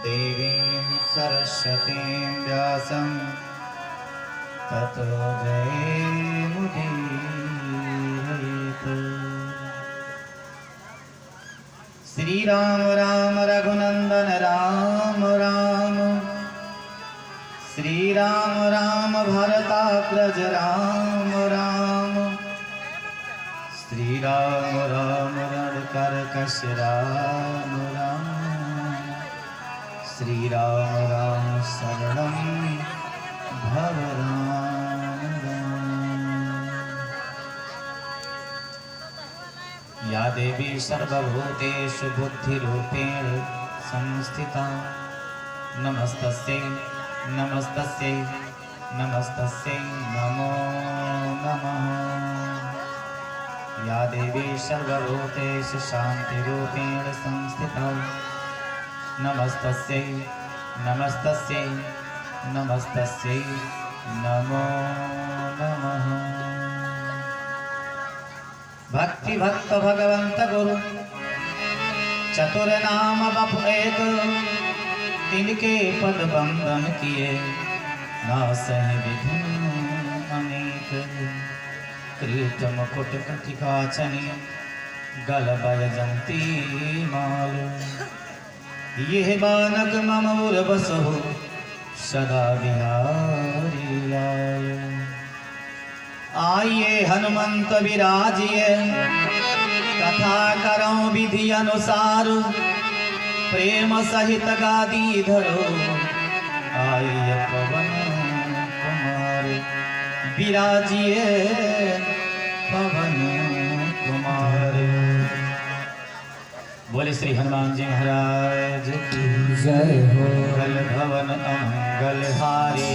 देवीं सरस्वतीं व्यासं ततो जयमुदीरयेत्। श्री राम राम रघुनंदन राम राम, श्री राम राम भरताग्रज राम राम, श्री राम राम रणकर्कश राम राम, श्री राम राम शरणं भव राम राम। या देवी सर्वभूतेषु बुद्धिरूपेण संस्थिता नमस्तस्यै नमस्तस्यै नमस्तस्यै नमो नमः। या देवी सर्वभूतेषु शान्तिरूपेण संस्थिता नमस्तस्यै नमस्तस्यै नमस्तस्यै नमो नमः। भक्ति भक्त भगवंत गुरु चतुर नाम बपु एक, तिनके पद बंदन किए नासहि विघ्न अनेक। कृत मुकुट कटिकाचनी गल बैजंती माल, यह बानक मम उर्वसु सदा बिहारी लाल। आइए हनुमंत विराजिए, कथा करऊं विधि अनुसार, प्रेम सहित गादी धरो आइए पवन कुमार। विराजिए पवन कुमार। बोले श्री हनुमान जी महाराज की जय हो। कल भवन अमंगल हारी,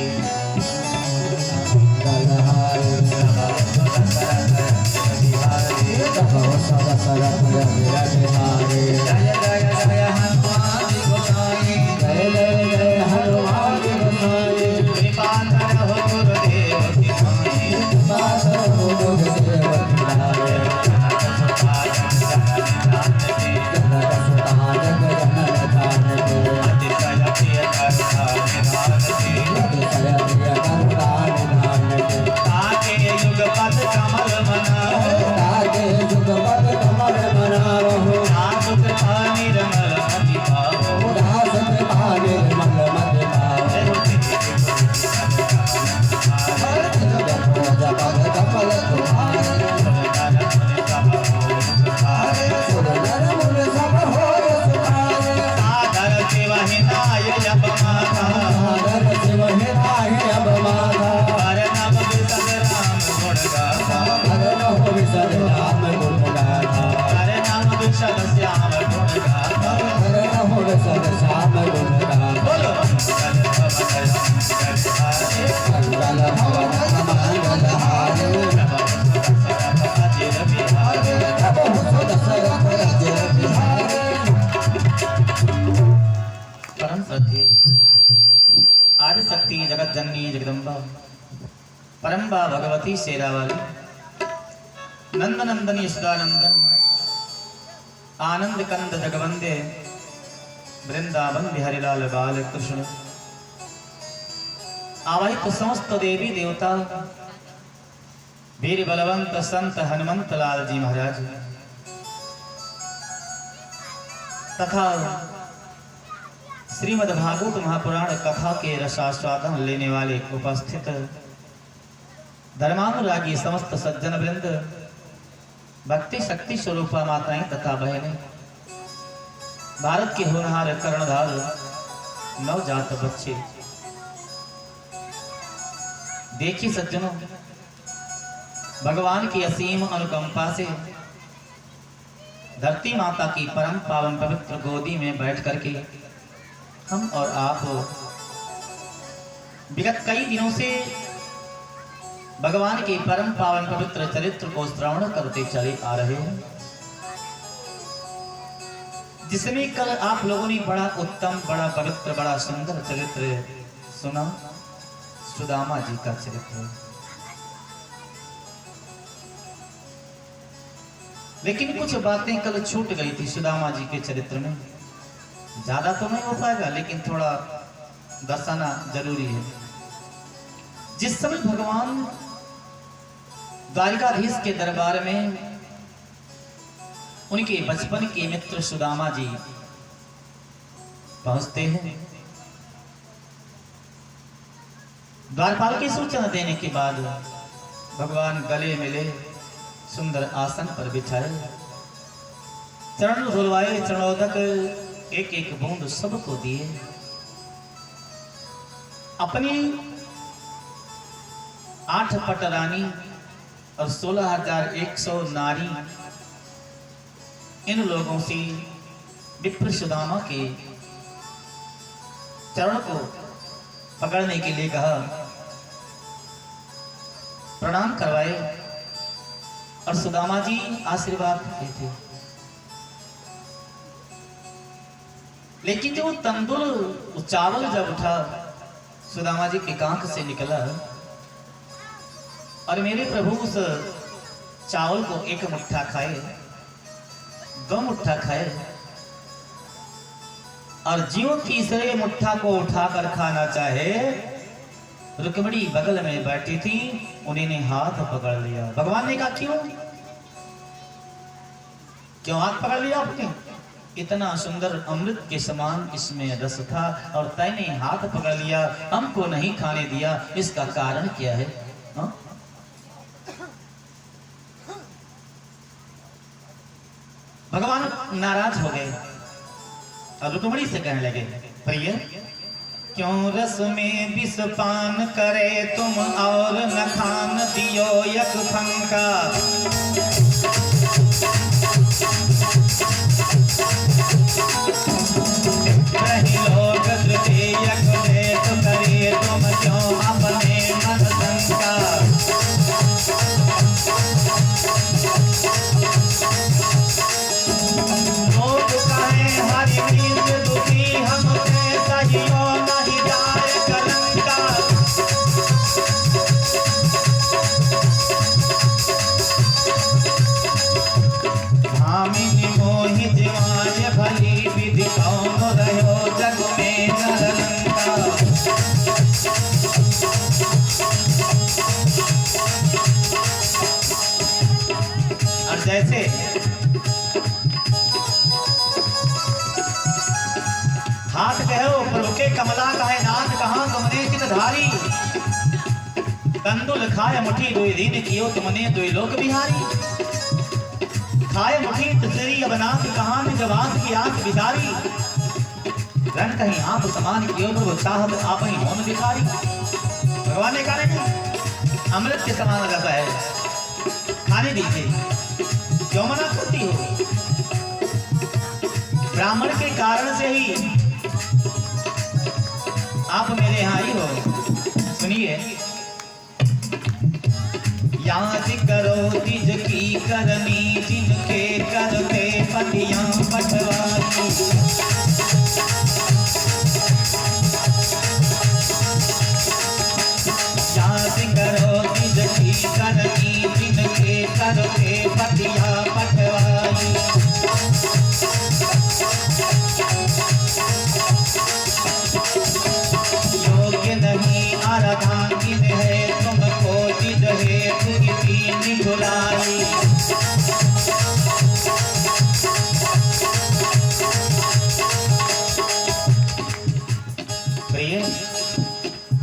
जय जय जय हनुमान जी गोसाई, जय जय जय हनुमान जी गोसाई। कृपा करो गुरुदेव की नाई, कृपा करो गुरुदेव की नाई। आदि शक्ति जगत जननी जगदम्बा परम्बा भगवती शेरावाली, नंद नंदनी सदानंदन आनंद कंद जगवंदे, वृंदावन बिहारीलाल बाल कृष्ण। आवाहित समस्त देवी देवता वीर बलवंत संत हनुमंत लाल जी महाराज तथा श्रीमद् भागवत महापुराण कथा के रसास्वादन लेने वाले उपस्थित धर्मानुरागी समस्त सज्जन वृंद, भक्ति शक्ति स्वरूपा माताएं तथा बहनें, भारत के होनहार कर्णधार नवजात बच्चे, देखिए सज्जनों, भगवान की असीम अनुकंपा से धरती माता की परम पावन पवित्र गोदी में बैठ करके हम और आप विगत कई दिनों से भगवान के परम पावन पवित्र चरित्र को श्रवण करते चले आ रहे हैं, जिसमें कल आप लोगों ने बड़ा उत्तम, बड़ा पवित्र, बड़ा सुंदर चरित्र सुना, सुदामा जी का चरित्र। लेकिन कुछ बातें कल छूट गई थी सुदामा जी के चरित्र में। ज्यादा तो नहीं हो पाएगा, लेकिन थोड़ा दर्शाना जरूरी है। जिस समय भगवान द्वारिकाधीश के दरबार में उनके बचपन के मित्र सुदामा जी पहुंचते हैं, द्वारपाल की सूचना देने के बाद भगवान गले मिले, सुंदर आसन पर बिछाए, चरण धुलवाए, चरणोदक एक एक बूंद सबको दिए। अपनी 8 पट रानी और 16,100 नारी, इन लोगों से विप्र सुदामा के चरण को पकड़ने के लिए कहा, प्रणाम करवाए और सुदामा जी आशीर्वाद देते। लेकिन जो तंदुर चावल जब उठा सुदामा जी के कांख से निकला और मेरे प्रभु उस चावल को एक मुट्ठा खाए, 2 मुट्ठा खाए और जो तीसरे मुट्ठा को उठाकर खाना चाहे, रुक्मिणी बगल में बैठी थी, उन्होंने हाथ पकड़ लिया। भगवान ने कहा क्यों हाथ पकड़ लिया आपने? इतना सुंदर अमृत के समान इसमें रस था और तैने हाथ पकड़ लिया, हमको नहीं खाने दिया, इसका कारण क्या है? हा? भगवान नाराज हो गए और रुक्मिणी से कहने लगे, प्रिय क्यों रस में विष पान करे तुम और न खान दियो यक फंका। रही लोग तृतीयक देत करे तुम क्यों अपने मन शंका। लोग कहे हरि मीत दुखी हमसे सहियो नहीं जाए कलंका। भामिनी मोहि जीवाय भली विधि कौन रहो जग में नरलंका। और जैसे हाथ कहो प्रभु के कमला कहे नाथ कहाँ तुमने चितधारी। तंदुल खाए मुठी दुई दिन कियो तुमने दुई लोक बिहारी। खाए मुठी तसरी अब नाथ कहाँ में जवाब की आंख बिदारी। रन कहीं आप समान कियो प्रभु चाहत आप ही होन भिखारी। भगवान ने कहा अमृत के समान रस है, खाने दीजिए, क्यों मना करती हो? ब्राह्मण के कारण से ही आप मेरे यहाँ आई हो। सुनिए, याद करो तिज की करनी जिनके करते पतियां पटवानी। याद करो तिज की करनी जिनके करते पतियां पटवानी। योग्य नहीं आराधान है तुमको जिद है तुझी निठुराई। प्रिय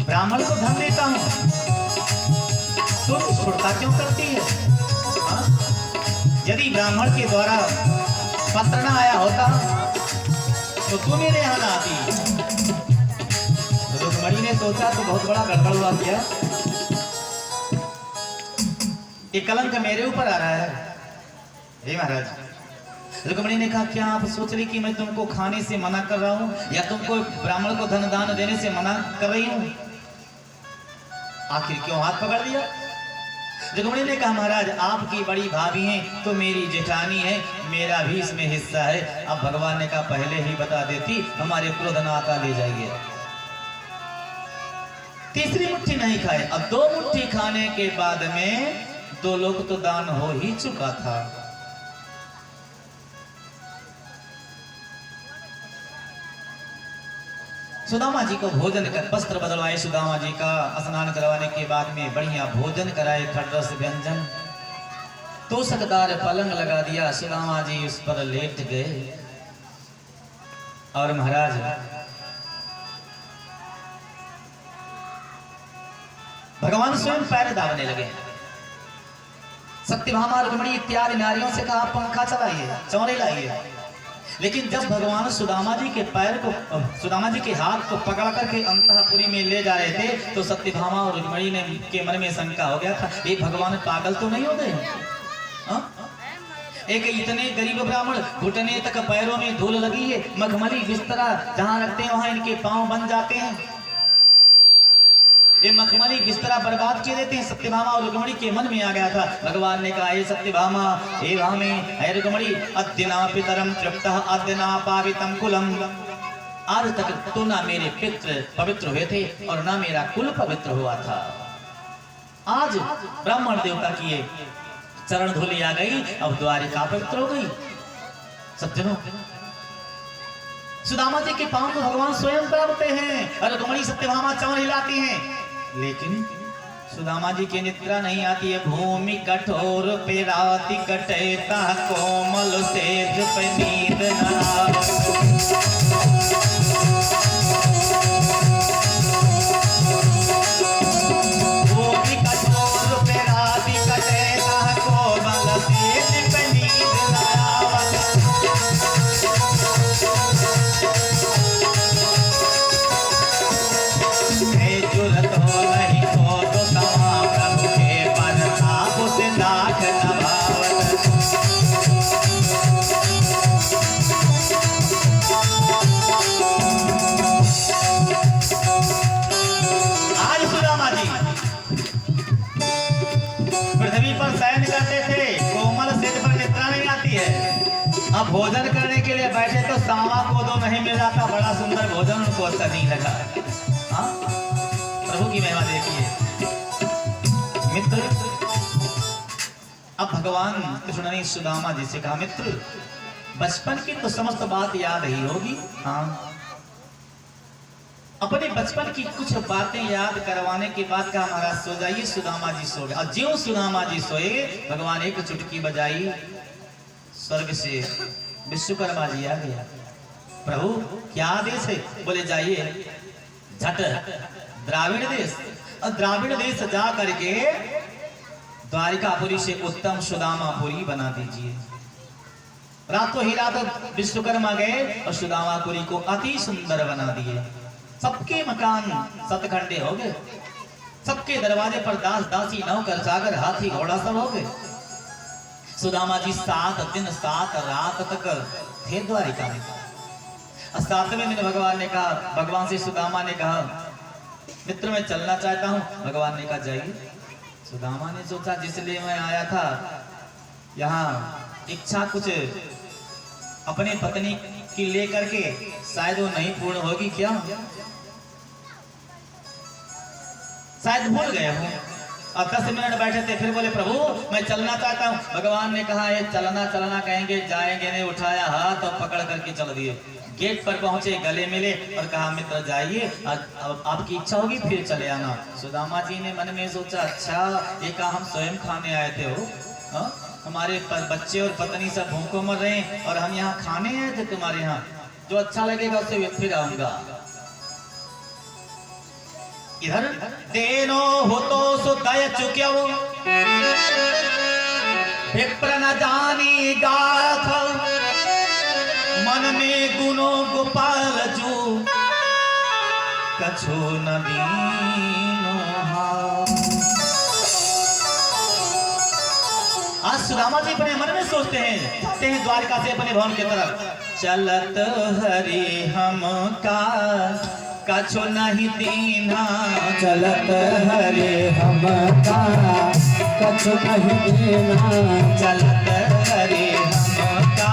ब्राह्मण को धन देता हूं, तुम छुड़ता क्यों करती है? हाँ? यदि ब्राह्मण के द्वारा पत्र न आया होता तो तू मेरे यहाँ ना आती। रुक्मिणी ने सोचा तो बहुत बड़ा गड़बड़ हुआ क्या, ये कलंक मेरे ऊपर आ रहा है। हे महाराज, रुक्मिणी ने कहा क्या आप सोच रही कि मैं तुमको खाने से मना कर रहा हूं या तुमको ब्राह्मण को धन दान देने से मना कर रही हूं? आखिर क्यों हाथ पकड़ लिया? रुक्मिणी ने कहा महाराज आपकी बड़ी भाभी हैं तो मेरी जेठानी है, मेरा भी इसमें हिस्सा है। अब भगवान ने कहा पहले ही बता देती हमारे क्रोध न आता ले जाइए। तीसरी मुट्ठी नहीं खाए, अब 2 मुट्ठी खाने के बाद में 2 लोग तो दान हो ही चुका था। सुदामा जी को भोजन कर वस्त्र बदलवाए, सुदामा जी का स्नान करवाने के बाद में बढ़िया भोजन कराए, खड़रस व्यंजन, तोषकदार पलंग लगा दिया। सुदामा जी उस पर लेट गए और महाराज भगवान स्वयं पैर दाबने लगे। सत्यभामा रुक्मिणी इत्यादि नारियों से कहा पंखा चलाइए, चौरे लाइए। लेकिन जब भगवान सुदामा जी के पैर को, सुदामा जी के हाथ को पकड़ करके अंतःपुरी में ले जा रहे थे तो सत्यभामा और रुक्मिणी ने के मन में शंका हो गया था, ये भगवान पागल तो नहीं हो गए? एक इतने गरीब ब्राह्मण, घुटने तक पैरों में धूल लगी है, मखमली बिस्तरा जहां रखते हैं वहां इनके पांव बन जाते हैं, ये मखमली बिस्तरा बर्बाद किए देते हैं। सत्यभामा और रुक्मिणी के मन में आ गया था। भगवान ने कहा, हे सत्यभामा, हे भामे, हे रुक्मिणी, अद्यना पितरम तृप्तः अद्यना पावितम कुलम। आज तक तो ना मेरे पितृ पवित्र हुए थे और ना मेरा कुल पवित्र हुआ था। आज ब्राह्मण देवता की ये चरण धूलि आ गई, अब द्वारिका पवित्र हो गई। सज्जनों, सुदामा जी के पांव को भगवान स्वयं दाबते हैं और रुक्मिणी सत्यभामा चौर हिलाती हैं, लेकिन सुदामा जी की निद्रा नहीं आती है। भूमि कठोर पे राति कटेता, कोमल सेज पे नींद न अब भोजन करने के लिए बैठे तो सांवा को दो नहीं मिल रहा था, बड़ा सुंदर भोजन उनको अच्छा नहीं लगा। प्रभु की महिमा देखिए मित्र। अब भगवान कृष्ण ने सुदामा जी से कहा, मित्र बचपन की तो समस्त बात याद ही होगी। हाँ, अपने बचपन की कुछ बातें याद करवाने के बाद कहा, महाराज सो जाइए। सुदामा जी सो गए और ज्यों सुदामा जी सोए, भगवान एक चुटकी बजाई, स्वर्ग से विश्वकर्मा जी आ गया। प्रभु क्या आदेश है? बोले जाइए झट द्राविड़ देश, और द्राविड़ देश जा करके द्वारिकापुरी से उत्तम सुदामापुरी बना दीजिए। रातों ही रात विश्वकर्मा गए और सुदामापुरी को अति सुंदर बना दिए। सबके मकान सतखंडे हो गए, सबके दरवाजे पर दास दासी नौकर चाकर हाथी घोड़ा सब हो गए। सुदामा जी 7 दिन 7 रात तक थे द्वारिका में। 7वें दिन भगवान ने कहा, भगवान से सुदामा ने कहा, मित्र मैं चलना चाहता हूँ। भगवान ने कहा जाइए। सुदामा ने सोचा जिसलिए मैं आया था यहाँ, इच्छा कुछ अपने पत्नी की लेकर के शायद वो नहीं पूर्ण होगी क्या, शायद भूल गए हूँ। और 10 मिनट बैठे थे, फिर बोले प्रभु मैं चलना चाहता हूँ। भगवान ने कहा ये चलना चलना कहेंगे, जाएंगे नहीं। उठाया हाथ और पकड़ करके चल दिए। गेट पर पहुंचे, गले मिले और कहा मित्र जाइए, आपकी इच्छा होगी फिर चले आना। सुदामा जी ने मन में सोचा, अच्छा ये कहा हम स्वयं खाने आए थे हो, हमारे बच्चे और पत्नी सब भूखों मर रहे हैं और हम यहाँ खाने आए थे तुम्हारे यहाँ, जो अच्छा लगेगा उससे फिर आऊंगा। इधर देनो हो तो सुदय चुक्यो, विप्र न जानी गाथ, मन में गुनो गोपाल जो कछु न दीनो। आज सुदामा जी अपने मन में सोचते हैं द्वारका से अपने भवन की तरफ, चलत हरि हम का कछु नहीं दीना, चलत हरे हम का कछु नहीं दीना, चलत हरे हम का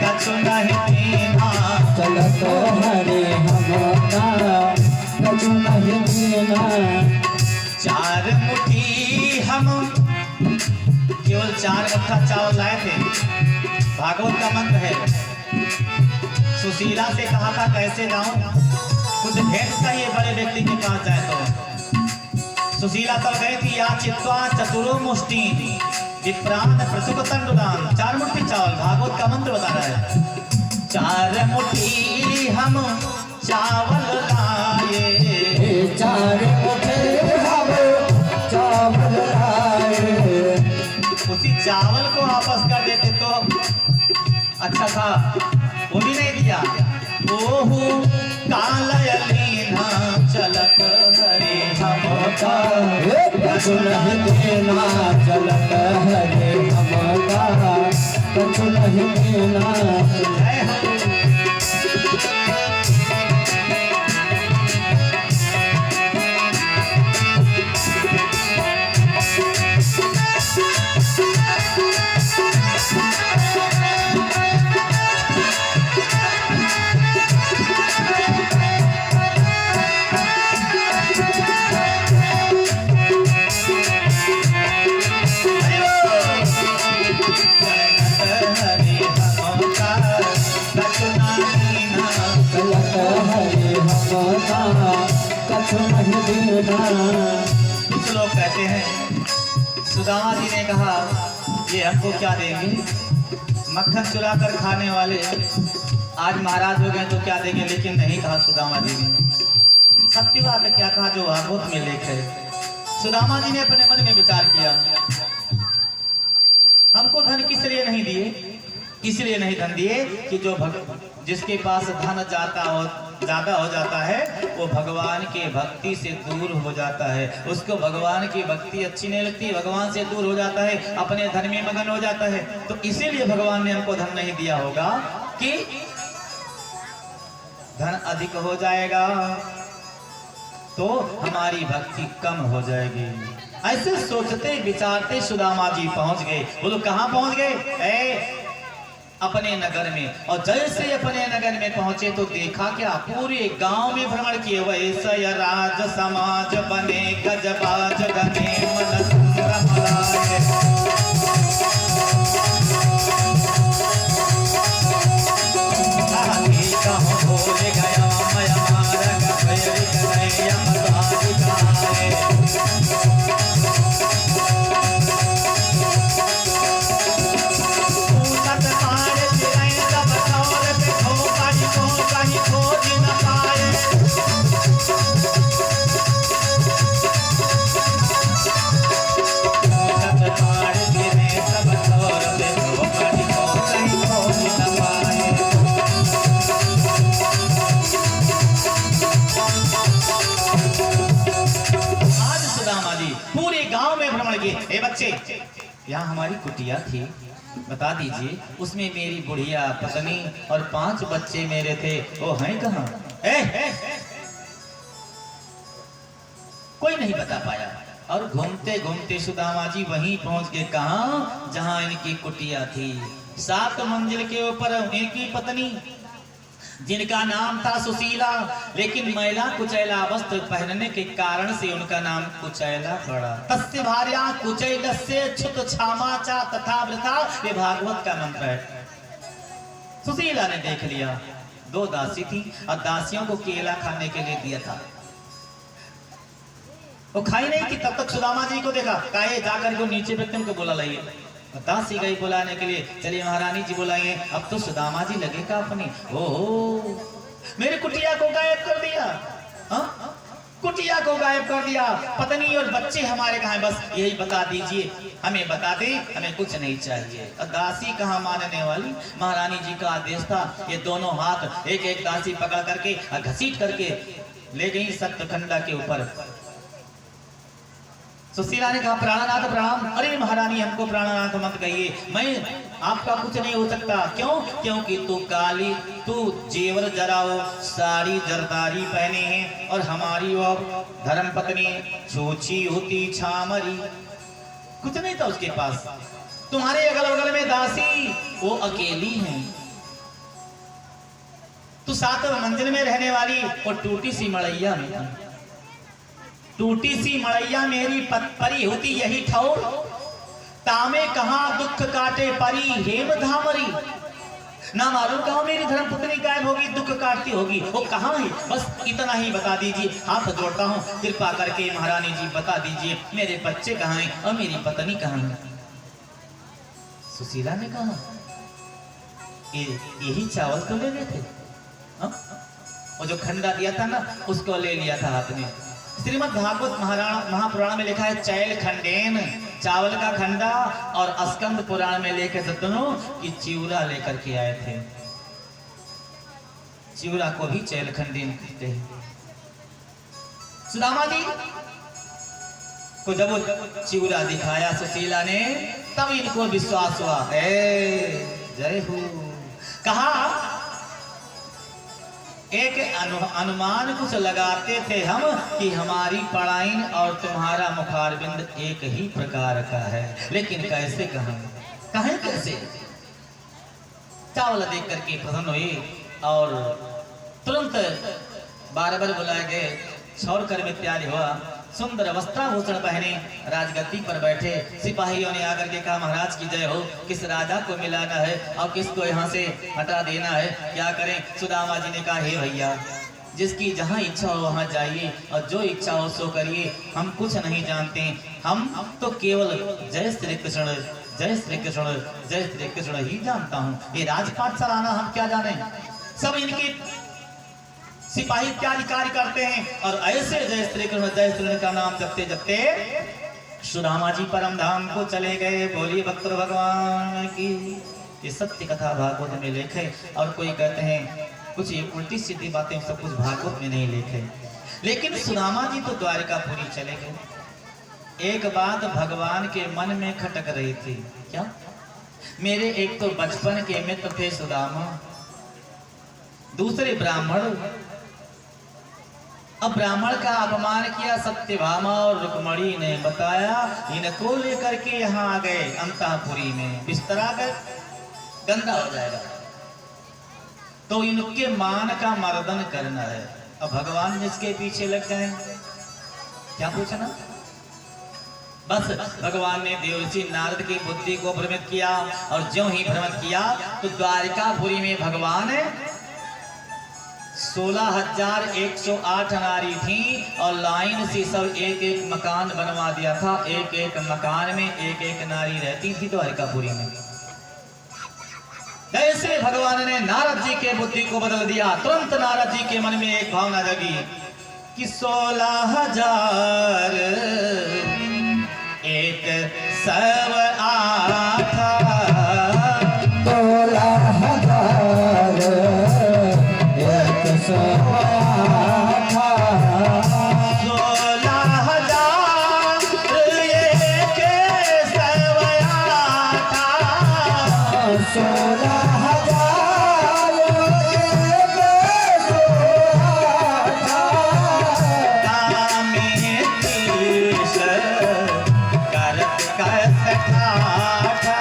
कछु नहीं दीना, चलत हरे हम का कछु नहीं दीना। 4 मुट्ठी हम केवल 4 गट्ठा चावल लाए थे। भागवत का मंत्र है, सुशीला से कहा था कैसे जाऊं, कुछ भेंट चाहिए बड़े व्यक्ति के पास जाए तो। सुशीला तब गई थी या चित्वा चतुरो मुष्टि विप्रान प्रसुक तंडुदान। 4 मुट्ठी चावल, भागवत का मंत्र बता रहा है। 4 मुट्ठी हम चावल लाए, 4 मुट्ठी हम चावल लाए। उसी चावल को वापस कर देते तो अच्छा था, वो भी नहीं दिया। ओहु कालयलीना चलत हरे हमका, कछु नहीं देना चलत हरे हमका, कछु नहीं देना। कुछ लोग कहते हैं सुदामा जी ने कहा ये हमको क्या देंगे, मक्खन चुरा कर खाने वाले आज महाराज हो गए तो क्या देंगे। लेकिन नहीं कहा सुदामा जी ने, सत्य बात है, क्या कहा जो भागवत में लेख है। सुदामा जी ने अपने मन में विचार किया, हमको धन किस लिए नहीं दिए, इसलिए नहीं धन दिए कि जो जिसके पास धन ज्यादा हो जाता है वो भगवान के भक्ति से दूर हो जाता है। उसको भगवान की भक्ति अच्छी नहीं लगती, भगवान से दूर हो जाता है, अपने धन में मगन हो जाता है। तो इसीलिए भगवान ने हमको धन नहीं दिया होगा कि धन अधिक हो जाएगा तो हमारी भक्ति कम हो जाएगी। ऐसे सोचते विचारते सुदामा जी पहुंच गए। बोलो कहाँ पहुंच गए? अपने नगर में। और जैसे अपने नगर में पहुंचे तो देखा क्या, पूरे गांव में भ्रमण किए। वैसे राज समाज बने गजबाज गने मन सुंदरमलाए। कहूँ भूल गया मैं हमारा बच्चे, यहाँ हमारी कुटिया थी, बता दीजिए उसमें मेरी बुढ़िया पत्नी और 5 बच्चे मेरे थे, वो हैं कहाँ? कोई नहीं बता पाया। और घूमते घूमते सुदामा जी वहीं पहुंच गए, कहाँ? जहाँ इनकी कुटिया थी। 7 मंजिल के ऊपर इनकी पत्नी जिनका नाम था सुशीला, लेकिन मैला कुचैला वस्त्र पहनने के कारण से उनका नाम कुचैला पड़ा। तस्य भार्या कुचैलस्य छुत क्षामाचा तथा वृथा, ये भागवत का मंत्र है। सुशीला ने देख लिया 2 दासी थी और दासियों को केला खाने के लिए दिया था, वो खाई नहीं थी। तब तक सुदामा जी को देखा, काहे जाकर को नीचे व्यक्ति को बोला लाइए। दासी गई बुलाने के लिए, चलिए महारानी जी बुलाइए। अब तो सुदामा जी लगेगा अपनी, ओहो मेरे कुटिया को गायब कर दिया, कुटिया को गायब कर दिया। पत्नी और बच्चे हमारे कहाँ हैं? बस यही बता दीजिए, हमें बता दे, हमें कुछ नहीं चाहिए। और दासी कहाँ मानने वाली, महारानी जी का आदेश था। ये दोनों हाथ एक एक दासी पकड़ करके घसीट करके ले गई सप्तखंडा के ऊपर। सुशीला ने कहा प्राणनाथ प्रणाम। अरे महारानी हमको प्राणनाथ मत कहिए, मैं आपका कुछ नहीं हो सकता। क्यों? क्योंकि तू काली, तू जेवर जराओ, साड़ी जरदारी पहने हैं, और हमारी वो धर्म पत्नी छोची होती छामरी, कुछ नहीं था उसके पास। तुम्हारे अगल बगल में दासी वो अकेली हैं, तू 7 मंजिल में रहने वाली और टूटी सी मड़ैया में, टूटी सी मड़ैया मेरी परी होती यही ठौर, तामे कहाँ दुख काटे परी हेम धामरी। ना मालूम कहाँ मेरी धर्मपत्नी गायब होगी, दुख काटती होगी, वो कहाँ है? बस इतना ही बता दीजिए, हाथ जोड़ता हूँ, कृपा करके महारानी जी बता दीजिए मेरे बच्चे कहाँ हैं और मेरी पत्नी कहाँ है। सुशीला ने कहा यही चावल तो ले लेते, वो जो खंडा दिया था ना उसको ले लिया था हाथ में। श्रीमद् भागवत महापुराण में लिखा है चैल खंडेन, चावल का खंडा, और स्कंद पुराण में लेकर दोनों की चिवड़ा लेकर के आए थे। चिवड़ा को भी चैल खंडेन कहते हैं। सुदामा जी को जब चिवड़ा दिखाया सुशीला ने, तब इनको विश्वास हुआ। जय हो। कहा एक अनुमान कुछ लगाते थे हम कि हमारी पढ़ाई और तुम्हारा मुखारबिंद एक ही प्रकार का है, लेकिन कैसे कहें कैसे? चावल देख करके प्रसन्न हुई और तुरंत बार बुलाए गए, छौर कर में तैयार हुआ, सुंदर वस्त्राभूषण पहने राजगद्दी पर बैठे। सिपाहियों ने आकर के कहा महाराज की जय हो, किस राजा को मिलाना है और किसको यहाँ से हटा देना है, क्या करें? सुदामा जी ने कहा हे भैया, जिसकी जहाँ इच्छा हो वहाँ जाइए और जो इच्छा हो सो करिए, हम कुछ नहीं जानते, हम तो केवल जय श्री कृष्ण जय श्री कृष्ण जय श्री कृष्ण ही जानता हूँ। ये राजपाट चलाना हम क्या जाने? सब इनकी सिपाही इत्यादि कार्य करते हैं और ऐसे जय श्री कृष्ण का नाम जपते जपते सुदामा जी परम धाम को चले गए। बोलिए भक्त भगवान की। ये सत्य कथा भागवत में लिखे, और कोई कहते हैं कुछ ये उल्टी सीधी बातें सब कुछ भागवत में नहीं लिखे, लेकिन सुदामा जी तो द्वारिकापुरी चले गए। एक बात भगवान के मन में खटक रही थी, क्या? मेरे एक तो बचपन के मित्र थे सुदामा, दूसरे ब्राह्मण, अब ब्राह्मण का अपमान किया सत्यभामा और रुक्मणी ने बताया, इनको लेकर के यहाँ आ गए अंतःपुरी में, बिस्तरा कर गंदा हो जाएगा तो इनके मान का मर्दन करना है। अब भगवान जिसके पीछे लग गए, क्या पूछना? बस भगवान ने देवर्षि नारद की बुद्धि को भ्रमित किया, और ज्यों ही भ्रमित किया तो द्वारिकापुरी में भगवान 16,108 नारी थी और लाइन से सब एक एक मकान बनवा दिया था। एक एक मकान में एक एक नारी रहती थी द्वारिकापुरी में। ऐसे भगवान ने नारद जी के बुद्धि को बदल दिया। तुरंत नारद जी के मन में एक भावना जगी कि 16,000 एक सब आठा, 16,000 एक सब आठा, 16,000 एक सब आठा, 16,000 एक सब आठा, कामे तीस करत कस ठाठा,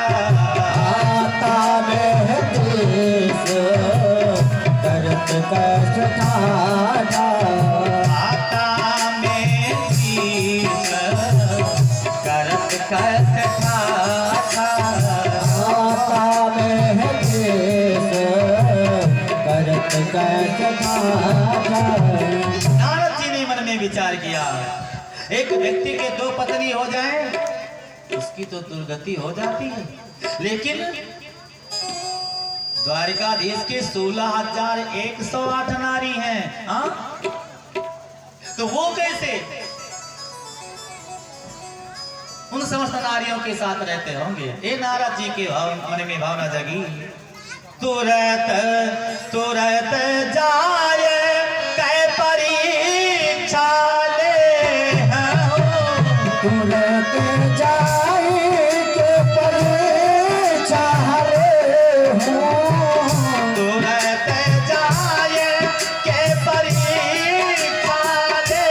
आता में तीस करत कस ठाठा, आता में तीस करत कस ठाठा। आता में तीस करत कस ठाठा। नारद जी ने मन में विचार किया, एक व्यक्ति के दो पत्नी हो जाए उसकी तो दुर्गति हो जाती है, लेकिन द्वारिकाधीश के 16,108 नारी हैं, हाँ? तो वो कैसे उन समस्त नारियों के साथ रहते होंगे? ये नारद जी के मन में भावना जगी। तुरत तुरत जाए कै परीक्षा ले हूँ, तुरत जाए के परीक्षा ले हूँ, तुरत जाए के परीक्षा ले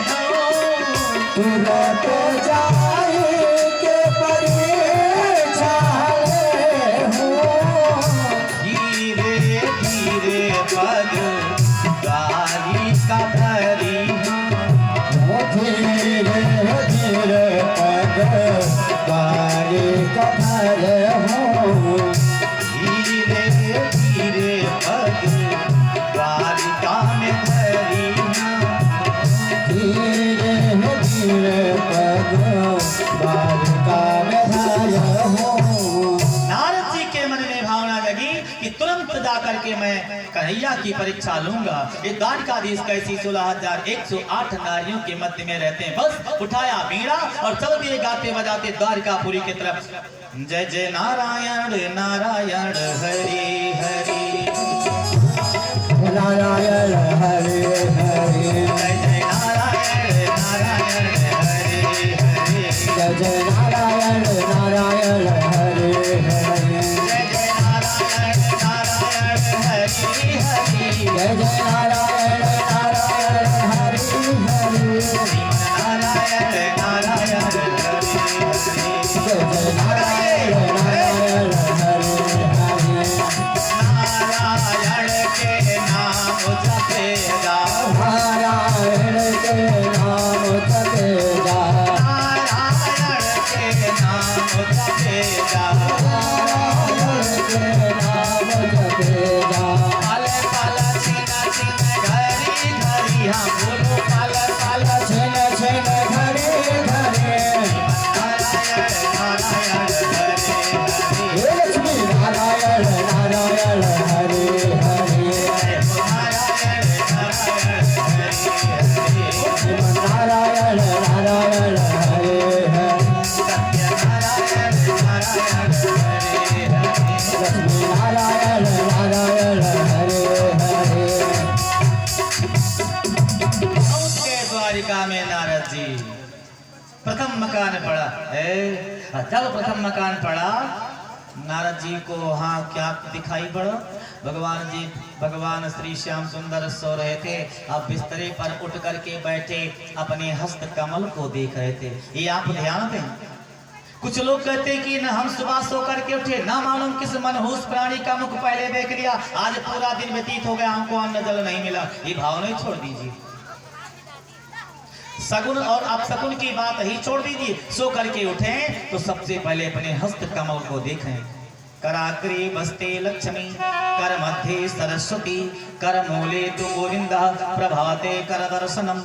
हूँ, तुरत जाए के परीक्षा ले हूँ, धीरे धीरे पग गाली का भरी हूँ, धीरे धीरे पग गाड़ी कमर हूँ, धीरे मैं कन्हैया की परीक्षा लूंगा। ये द्वारकाधीश कैसी 16,108 नारियों के मध्य में रहते हैं। बस उठाया बीड़ा और चल दिए गाते बजाते द्वारकापुरी की तरफ। जय जय नारायण नारायण हरि हरि, नारायण हरे हरे, जय जय नारायण नारायण हरि हरि, जय जय नारायण नारायण हरे हरे, जय जय नारायण नारायण हरि हरि, जय जय नारायण नारायण हरे हरे, नारायण नारायण हरि हरि, जय जय नारायण नारायण हरे हरे, नारायण के नाम जपेगा, नारायण के नाम जपेगा, नारायण के नाम जपेगा, नारायण के नाम जपेगा, पल पल छिन छिन घड़ी घड़ी हम बोलो पल पल छिन छिन घड़ी घड़ी, नारायण नारायण हरे हरे, हे लक्ष्मी नारायण नारायण हरे हरे, नारायण नारायण हरे हरे, नारायण नारायण हरे हरे, सत्य नारायण नारायण हरे हरे, लक्ष्मी नारायण नारायण हरे हरे, पहुंच गए द्वारिका में नारद जी। प्रथम मकान पड़ा है। जब प्रथम मकान पड़ा नारद जी को वहाँ क्या दिखाई पड़ा? भगवान श्री श्याम सुंदर सो रहे थे। अब बिस्तरे पर उठ करके बैठे अपने हस्त कमल को देख रहे थे। ये आप ध्यान दें। कुछ लोग कहते कि न हम सुबह सो करके उठे, ना मालूम किस मनहूस प्राणी का मुख पहले देख लिया, आज पूरा दिन व्यतीत हो गया, हमको अन्न जल नहीं मिला। ये भावना छोड़ दीजिए। सगुन और अपशकुन की बात ही छोड़ दीजिए। सो करके उठे तो सबसे पहले अपने हस्त कमल को देखें। कराग्रे बस्ते लक्ष्मी, कर मध्य सरस्वती, कर मूले तु गोविंदा, प्रभाते कर दर्शनम।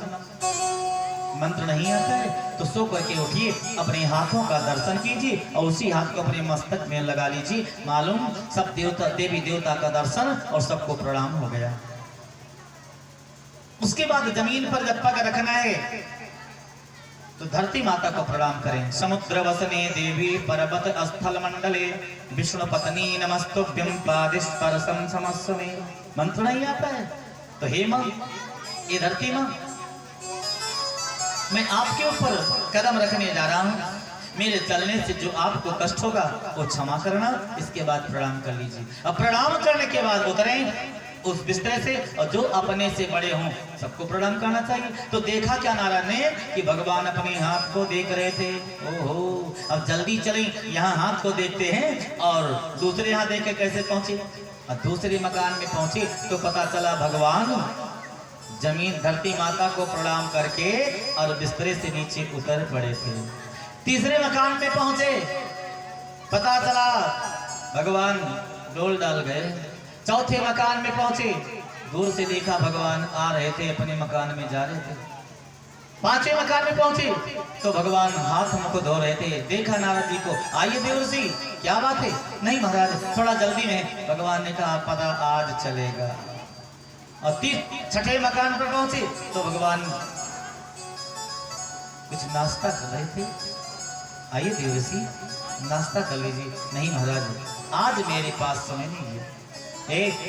मंत्र नहीं आता है तो सो करके उठिए, अपने हाथों का दर्शन कीजिए और उसी हाथ को अपने मस्तक में लगा लीजिए। मालूम सब देवता देवी देवता का दर्शन और सबको प्रणाम हो गया। उसके बाद जमीन पर जब पग रखना है तो धरती माता को प्रणाम करें। समुद्र वसने देवी पर्वत स्थल मंडले, विष्णु पत्नी नमस्तुभ्यं पादिस्पर्शं समस्मे। मंत्र नहीं आता है तो हे मां, ये धरती मां, मैं आपके ऊपर कदम रखने जा रहा हूं, मेरे चलने से जो आपको कष्ट होगा वो क्षमा करना। इसके बाद प्रणाम कर लीजिए। अब प्रणाम करने के बाद उतरें उस बिस्तर से, और जो अपने से बड़े हों सबको प्रणाम करना चाहिए। तो देखा क्या नारद ने कि भगवान अपने हाथ को देख रहे थे। ओहो, अब जल्दी चलें, यहाँ हाथ को देखते हैं और दूसरे यहाँ देख के कैसे पहुंचे। और दूसरे मकान में पहुंचे तो पता चला भगवान जमीन धरती माता को प्रणाम करके और बिस्तरे से नीचे उतर पड़े थे। तीसरे मकान में पहुंचे, पता चला भगवान डोल डाल गए। चौथे मकान में पहुंचे, दूर से देखा भगवान आ रहे थे, अपने मकान में जा रहे थे। पांचवें मकान में पहुंचे तो भगवान हाथ मुख धो रहे थे। देखा नारद जी को, आइए देवर्षि, क्या बात है? नहीं महाराज, थोड़ा जल्दी में। भगवान ने कहा पता आज चलेगा। और छठे मकान पर पहुंचे तो भगवान कुछ नाश्ता कर रहे थे। आइए देवर्षि, नाश्ता कर लीजिए। नहीं महाराज, आज मेरे पास समय नहीं है।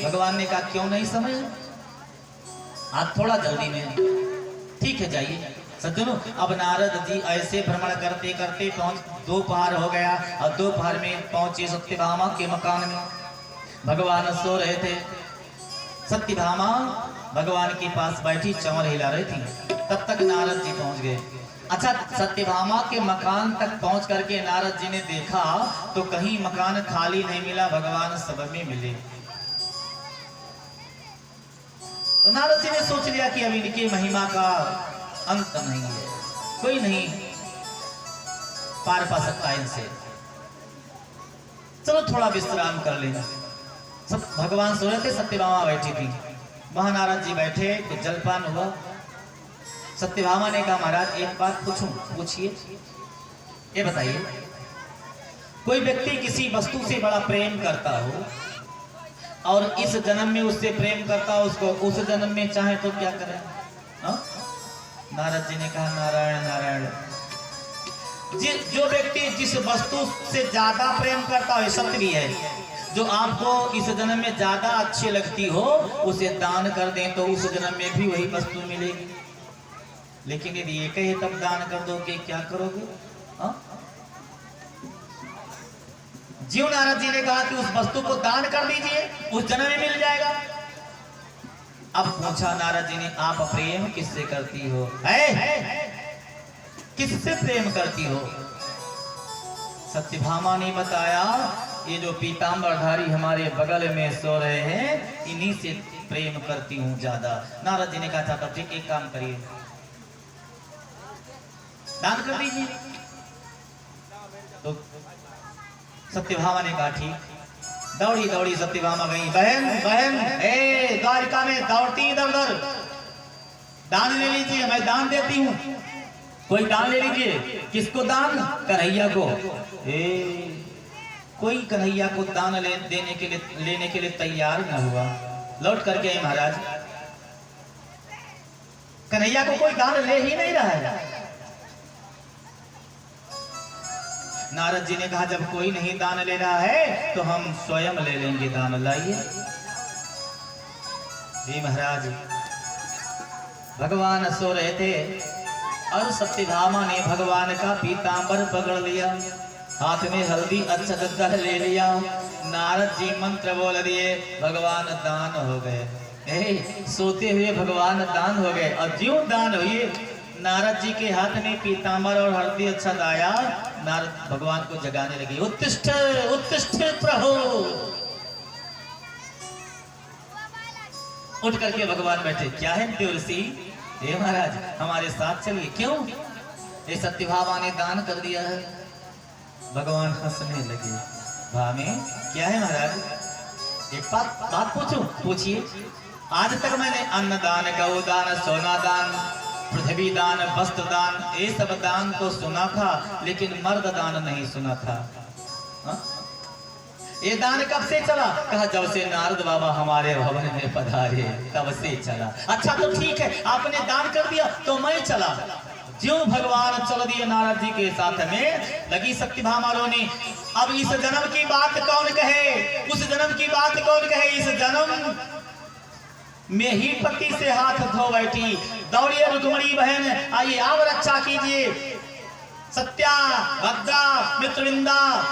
भगवान ने कहा क्यों नहीं समय? आज थोड़ा जल्दी में। ठीक है, जाइए। सज्जनों, अब नारद जी ऐसे भ्रमण करते करते दोपहर हो गया और दोपहर में पहुंचे सत्यभामा के मकान में। भगवान सो रहे थे। सत्यभामा भगवान के पास बैठी चंवर हिला रही थी। तब तक नारद जी पहुंच गए। अच्छा, सत्यभामा के मकान तक पहुंच करके नारद जी ने देखा तो कहीं मकान खाली नहीं मिला, भगवान सब में मिले। तो नारद जी ने सोच लिया कि अब इनकी महिमा का अंत नहीं है, कोई नहीं पार पा सकता इनसे, चलो थोड़ा विश्राम कर लेना। सब भगवान सो रहे थे, सत्यभामा बैठी थी। वहां नारद जी बैठे तो जलपान हुआ। सत्यभामा ने कहा महाराज एक बात पूछूं? पूछिए। ये बताइए, कोई व्यक्ति किसी वस्तु से बड़ा प्रेम करता हो और इस जन्म में उससे प्रेम करता, उसको उस जन्म में चाहे तो क्या करे? हाँ? नारद जी ने कहा नारायण नारायण। जो व्यक्ति जिस वस्तु से ज्यादा प्रेम करता हो, सत्य भी है, जो आपको इस जन्म में ज्यादा अच्छी लगती हो उसे दान कर दें तो उस जन्म में भी वही वस्तु मिलेगी। लेकिन यदि एक ही तब दान कर दोगे क्या करोगे? हाँ? जीव नारद जी ने कहा कि उस वस्तु को दान कर दीजिए, उस जन्म में मिल जाएगा। अब पूछा नारद जी ने, आप प्रेम किससे करती हो? किससे प्रेम करती हो? सत्यभामा ने बताया, ये जो पीतांबरधारी हमारे बगल में सो रहे हैं इन्हीं से प्रेम करती हूँ ज्यादा। नारद जी ने कहा था ठीक, एक काम करिए, दान कर दीजिए। तो सत्यभामा ने कहा ठीक। दौड़ी दौड़ी सत्यभामा गई, बहन बहन द्वारिका में दौड़ती इधर उधर, दान ले लीजिए, मैं दान देती हूँ, कोई दान ले लीजिए। किसको दान? कन्हैया को। कोई कन्हैया को दान लेने के लिए तैयार न हुआ। लौट करके आए महाराज, कन्हैया को कोई दान ले ही नहीं रहा है। नारद जी ने कहा जब कोई नहीं दान ले रहा है तो हम स्वयं ले लेंगे दान, लाइए। जी महाराज, भगवान सो रहे थे और सत्यभामा ने भगवान का पीतांबर पकड़ लिया, हाथ में हल्दी अक्षत ले लिया। नारद जी मंत्र बोल दिए, भगवान दान हो गए। सोते हुए भगवान दान हो गए और ज्यों दान हुए नारद जी के हाथ में पीतांबर और हल्दी अक्षत आया। नारद भगवान को जगाने लगे, उत्तिष्ठ उत्तिष्ठ प्रभु। उठ करके भगवान बैठे, क्या है देवर्षि? हे महाराज हमारे साथ चलिए। क्यों? ये सत्यभामा ने दान कर दिया है। भगवान हंसने लगे, भामे क्या है महाराज? एक बात पूछूं? पूछिए। आज तक मैंने अन्न दान, गौ दान, सोना दान, पृथ्वी दान, वस्त्र दान, ये सब दान तो सुना था, लेकिन मर्द दान नहीं सुना था। हा? ये दान कब से चला? कहा जब से नारद बाबा हमारे भवन में पधारे तब से चला। अच्छा तो ठीक है, आपने दान कर दिया तो मैं चला। ज्यों भगवान चल दिए नारद जी के साथ में, लगी सत्यभामा रोने। अब इस जन्म की बात कौन कहे, उस जन्म की बात कौन कहे? इस जन्म में ही पति से हाथ धो बैठी। दौड़िए रुक्मणी बहन, आइए आप रक्षा कीजिए। सत्या, भद्रा, मित्रविंदा,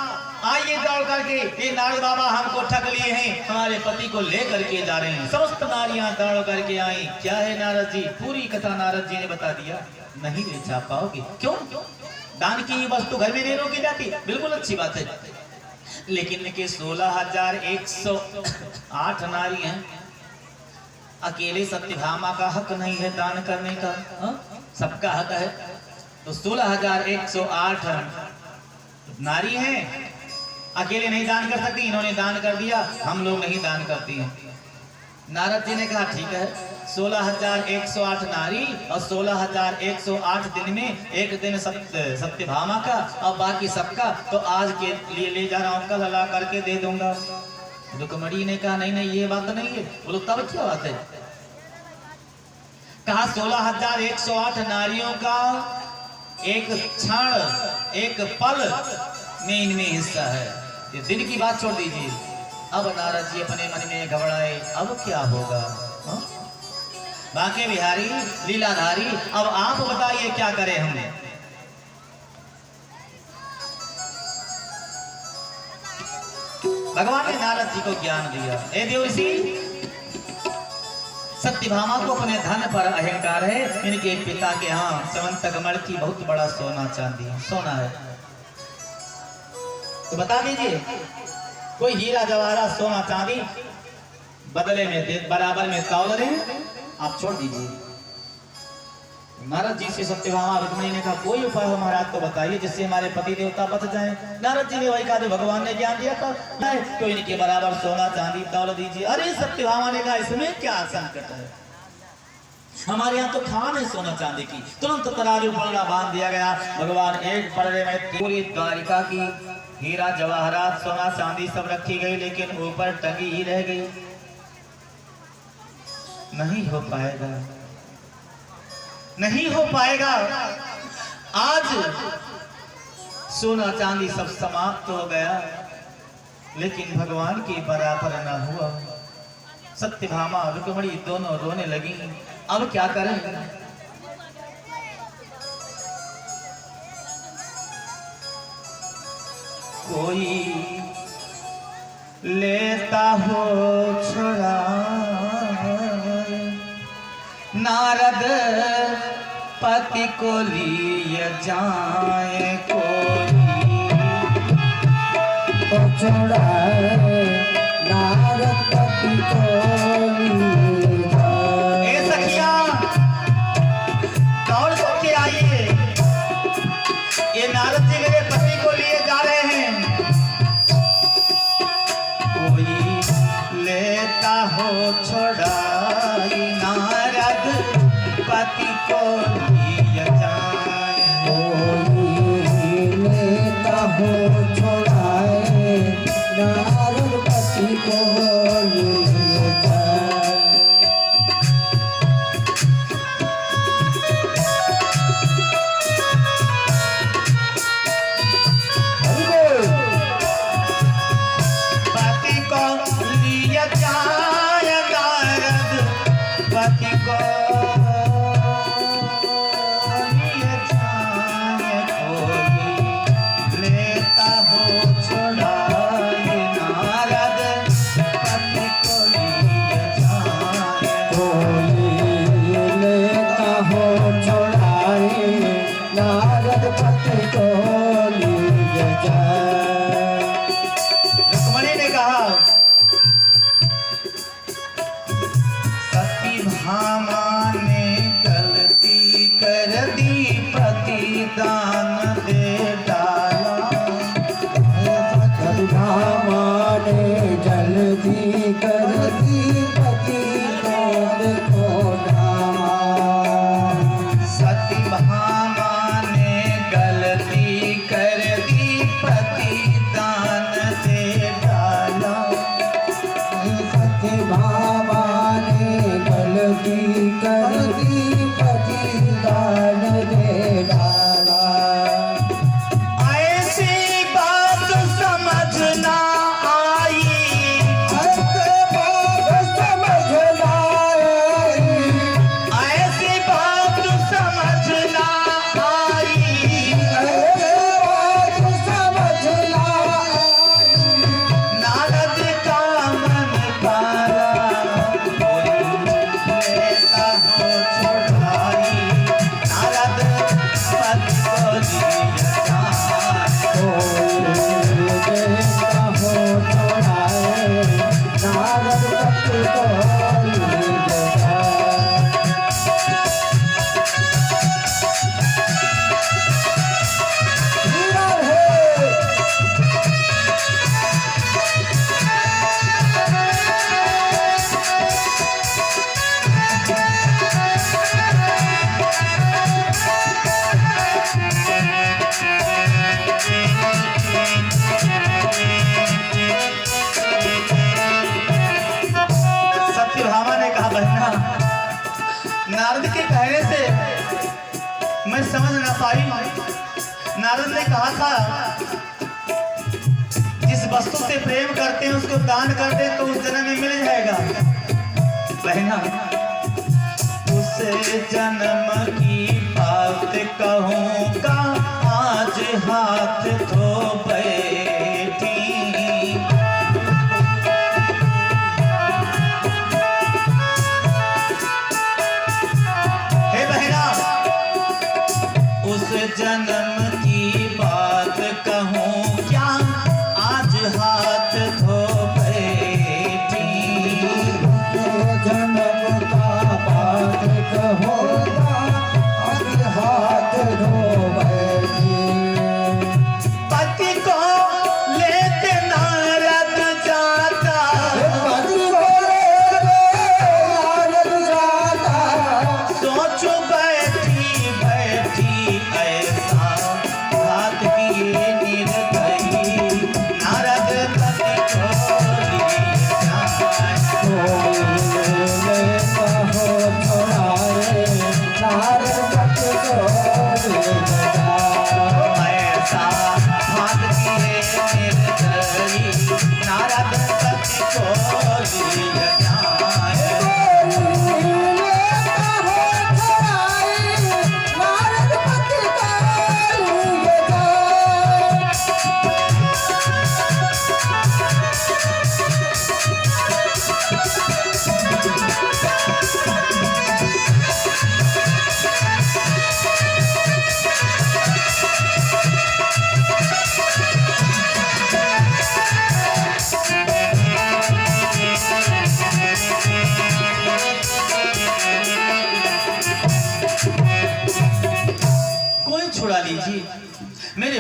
आइए दौड़ करके, ये नारद बाबा हमको ठग लिए हैं, हमारे पति को ले करके जा रहे हैं। समस्त नारियां दौड़ करके आई। क्या है नारद जी? पूरी कथा नारद जी ने बता दिया। नहीं ले जा पाओगे। क्यों? दान की वस्तु घर में नहीं रोकी जाती। बिल्कुल अच्छी बात है, लेकिन के 16,108 नारी हैं, अकेले सत्यभामा का हक नहीं है दान करने का, सबका हक है। तो 16,108 नारी हैं, अकेले नहीं दान कर सकती। इन्होंने दान कर दिया, हम लोग नहीं दान करती हैं। नारद जी ने कहा ठीक है, 16,108 नारी और 16,108 दिन में एक दिन सत्यभामा का और बाकी सबका, तो आज के लिए ले जा रहा हूँ, कल ला करके दे दूंगा। रुक्मणी ने कहा नहीं नहीं ये बात नहीं है। बोलो तब क्या बात है? कहा 16,108 नारियों का एक क्षण, एक पल में इनमें हिस्सा है। ये दिन की बात छोड़ दीजिए। अब नारद जी अपने मन में घबराए, अब क्या होगा? बांके बिहारी लीलाधारी, अब आप बताइए क्या करें हम? भगवान ने नारद जी को ज्ञान दिया। हे देवर्षि, सत्यभामा को अपने धन पर अहंकार है। इनके पिता के यहाँ समंतकमल की बहुत बड़ा सोना चांदी सोना है, तो बता दीजिए कोई हीरा जवाहरात सोना चांदी बदले में बराबर में तौल रहे, आप छोड़ दीजिए। नारद जी से सत्यभामा रुक्मिणी ने कहा कोई उपाय हो महाराज तो बताइए जिससे हमारे पति देवता बच जाएं। नारद जी ने वही कहा जो भगवान ने ज्ञान दिया था, तो इनके बराबर सोना चांदी तौल दीजिए। अरे सत्यभामा ने कहा इसमें क्या संकट है? हमारे यहाँ तो खान है सोना चांदी की। तुरंत तराजू पलड़ा बांध दिया गया। भगवान एक पलड़े में पूरी द्वारिका की हीरा जवाहरात सोना चांदी सब रखी गई, लेकिन ऊपर टंगी ही रह गई। नहीं हो पाएगा, नहीं हो पाएगा। आज सोना चांदी सब समाप्त हो गया, लेकिन भगवान की बराबर न हुआ। सत्यभामा रुक्मिणी दोनों रोने लगी। अब क्या करें? कोई लेता हो छुड़ा, नारद पति को लिए जाए कोई तो छुड़ाए, नारद पति को लिए जाए। ए सखिया दौड़ के आइए, ये नारद जी मेरे पति को लिए जा रहे हैं। कोई लेता हो छुड़ाई, नारद पति को लिए जाए। कोई लेता हो छुड़ाए, नारद पति को लिए जाए। पति को लिए जाए, नारद पति को लिए जाए। कोई लेता हो छुड़ाए, नारद पति को लिए जाए। कोई लेता हो छुड़ाए, नारद पति को लिए जाए। रुक्मिणी ने कहा, सत्यभामा ने गलती कर दी, पति दान दे डाला। सत्यभामा ने जल्दी कर दी, पति को डाला। सत्यभामा ने गलती कर दी, पति दान दे डाला। सत्यभामा ने गलती कर दी, पति दान दे डाला। ऐसी बात समझ ना आई, ऐसे बात समझ ना आई, ऐसी बात समझ ना आई। ऐसे बात समझ ना आई। नारद का मन काला, कोई लेता हो छुड़ाई, नारद पति को लिए जाए। कोई लेता हो छुड़ाए, नारद पति को लिए जाए। हीरा है सत्यभामा ने कहा, बहना नारद के कहने से मैं समझ ना पाई। नारद ने कहा था, जिस वस्तु से प्रेम करते हैं उसको दान कर दे तो उस जन्म में मिल जाएगा। बहना उस जन्म की बात कहूँगा, आज हाथ धो बैठी। हे बहना उस जन्म की बात कहूँ क्या, आज हाथ धो बैठी। जन्म का बात कहोगा, अब हाथ धो बैठी। पति को लेते नारद जाता, पति को लेके नारद जाता,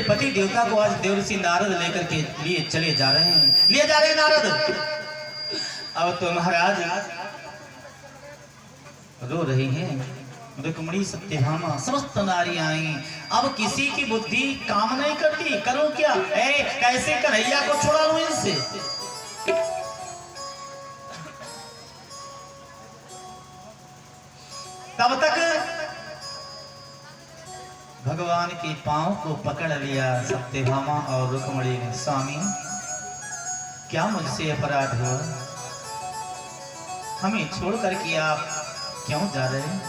पति देवता को आज देवर्षि नारद लेकर के लिए चले जा रहे हैं, लिए जा रहे हैं नारद। अब तो महाराज रो रही हैं, रुक्मिणी सत्यभामा समस्त नारियां आई। अब किसी की बुद्धि काम नहीं करती, करूं क्या? कैसे कन्हैया को छुड़ा लूं इनसे? तब तक भगवान के पांव को पकड़ लिया सत्यभामा और रुक्मिणी ने। स्वामी, क्या मुझसे अपराध हुआ? हमें छोड़ करके आप क्यों जा रहे हैं?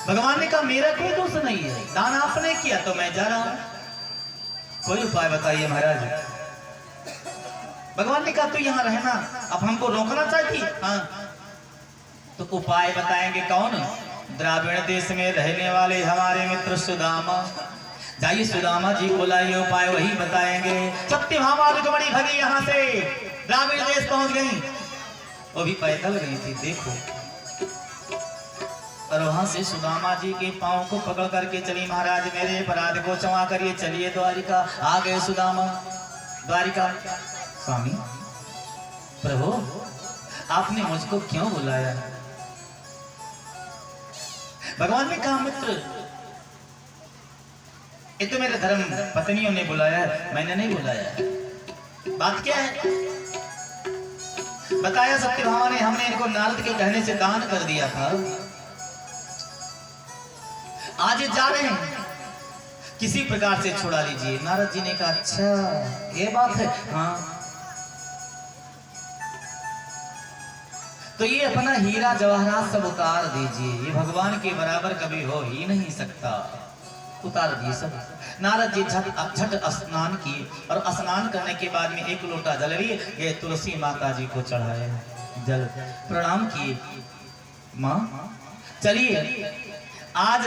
भगवान ने कहा मेरा कोई दोष नहीं है, दान आपने किया तो मैं जा रहा हूं। कोई उपाय बताइए महाराज। भगवान ने कहा तू यहां रहना, अब हमको रोकना चाहती? हाँ, तो उपाय बताएंगे। कौन? द्राविड़ देश में रहने वाले हमारे मित्र सुदामा। जाइए सुदामा जी को लाइए, उपाय वही बताएंगे। सत्यभामा रुक्मिणी भगी यहाँ से, द्राविड़ देश पहुंच गई। वो भी पैदल गई थी, देखो। और वहां से सुदामा जी के पांव को पकड़ करके चली, महाराज मेरे अपराध को क्षमा करिए, चलिए द्वारिका। आ गए सुदामा द्वारिका। स्वामी, प्रभु, आपने मुझको क्यों बुलाया? भगवान ने कहा मित्र, ये तो मेरे धर्म पत्नियों ने बुलाया, मैंने नहीं बुलाया। बात क्या है? बताया सत्यभामा ने, हमने इनको नारद के कहने से दान कर दिया था, आज जा रहे हैं, किसी प्रकार से छुड़ा लीजिए। नारद जी ने कहा अच्छा ये बात है। हाँ, तो ये अपना हीरा जवाहरात सब उतार दीजिए, ये भगवान के बराबर कभी हो ही नहीं सकता। उतार दिए सब। नारद जी झट स्नान किए और स्नान करने के बाद में एक लोटा जल लिए, ये तुलसी माता जी को चढ़ाए, जल प्रणाम किए। माँ चलिए, आज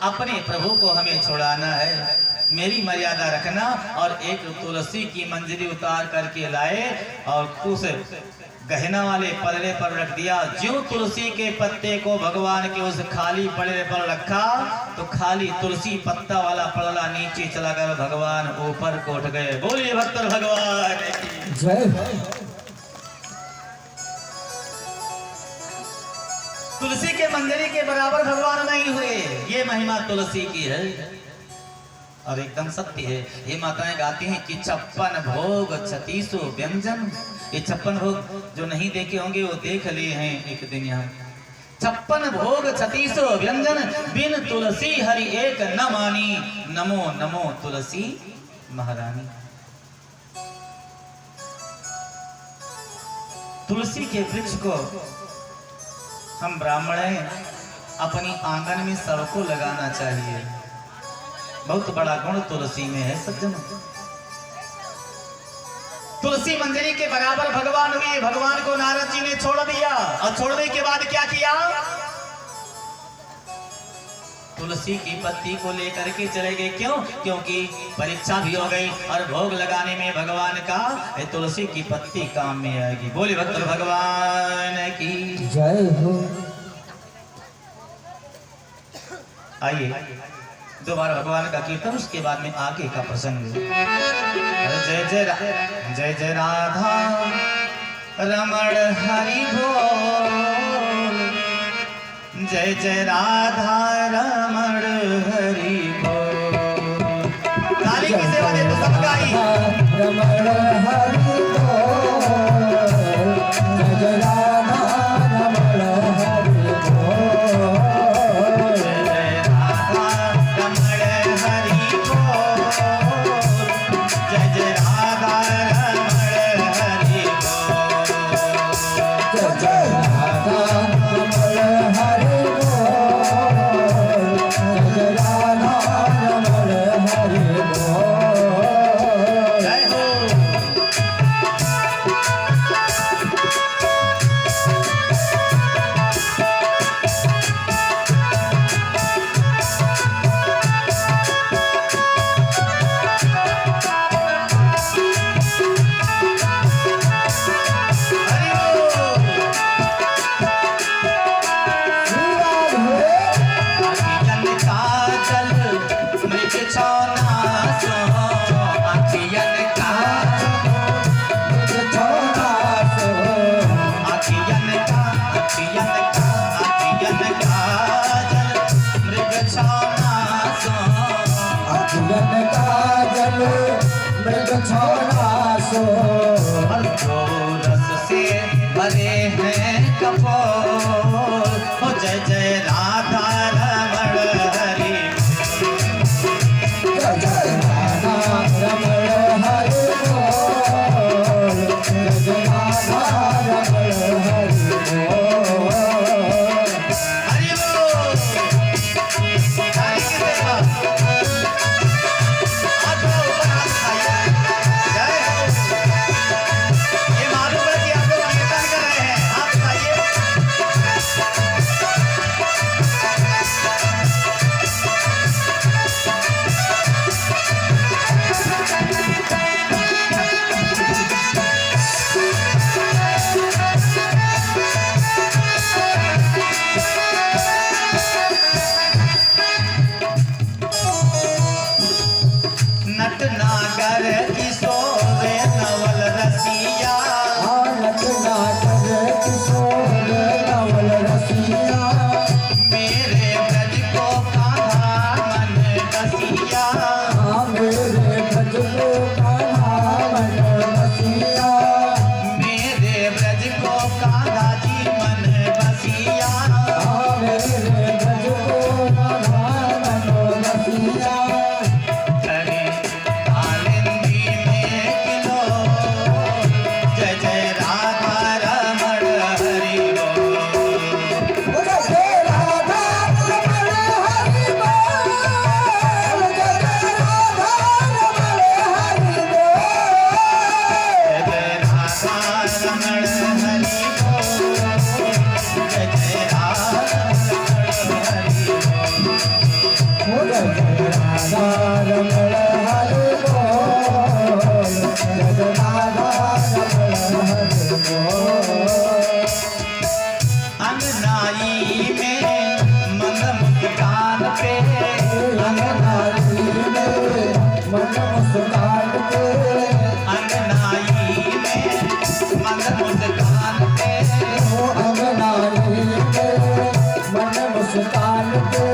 अपने प्रभु को हमें छुड़ाना है, मेरी मर्यादा रखना। और एक तुलसी की मंजरी उतार करके लाए और उस गहना वाले पलड़े पर रख दिया। जो तुलसी के पत्ते को भगवान के उस खाली पलड़े पर रखा तो खाली तुलसी पत्ता वाला पलड़ा नीचे चला कर भगवान ऊपर को उठ गए। बोलिए भक्त भगवान की जय। तुलसी के मंजरी के बराबर भगवान नहीं हुए, ये महिमा तुलसी की है और एकदम सत्य है। ये माताएं गाती हैं कि 56 भोग 36 व्यंजन। ये 56 भोग जो नहीं देखे होंगे वो देख लिए हैं एक दिन यहाँ। 56 भोग 36 व्यंजन, बिन तुलसी हरि एक न मानी, नमो नमो तुलसी महारानी। तुलसी के वृक्ष को हम ब्राह्मण हैं, अपनी आंगन में सबको लगाना चाहिए। बहुत बड़ा गुण तुलसी में है सज्जन। तुलसी मंजरी के बराबर भगवान हुए। भगवान को नारद जी ने छोड़ दिया और छोड़ने के बाद क्या किया? तुलसी की पत्ती को लेकर के चले गए। क्यों? क्योंकि परीक्षा भी हो गई और भोग लगाने में भगवान का तुलसी की पत्ती काम में आएगी। बोले भक्त भगवान की जय हो। आइए दोबारा भगवान का कीर्तन, उसके बाद में आगे का प्रसंग। जय जय जय जय राधा रमण हरि बोल, जय जय राधा रमण हरि बोल। ताली की सेवा दे तो सब गाई। रमण हरि बोल, जय जय राधा रमण हरि बोल, जय जय राधा रमण हरि बोल, जय जय राधा रमण हरि बोल, जय जय राधा रमण हरि बोल, जय जय राधा रमण हरि बोल। जय हो। छोड़ा सो और जो रस से भरे हैं कपोल हो जय जय राधा रमण हरि जय जय राधा रमण हरि बोल जय जय राधा रमण हरि बोल हरि बोल हरि की सेवा हाथ ऊपर हाथ उठाइए जय हो ये मालूम है कि आप लोग कीर्तन कर रहे हैं हाथ उठाइए नट नागर किशोर नवल रसिया आलक नागर किशोर नवल रसिया मेरे ब्रज को कान्हा मन बसिया मेरे भज को कान्हा मन बसिया मेरे ब्रज को कान्हा जी मन बसिया मेरे भज को कान्हा मन बसिया करे आनंदी में किलो जय जय राधा रमण हरि बोल जय राधा रमण हरि बोल जय राधा रमण हरि बोल जय जय राधा रमण हरि बोल जय जय राधा रमण हरि बोल जय राधा रमण हरि बोल अंगनाई में मन मुस्कान पे अंगनाई में मन मुस्कान पे अंगनाई में मन मुस्कान पे अंगनाई में मन मुस्कान पे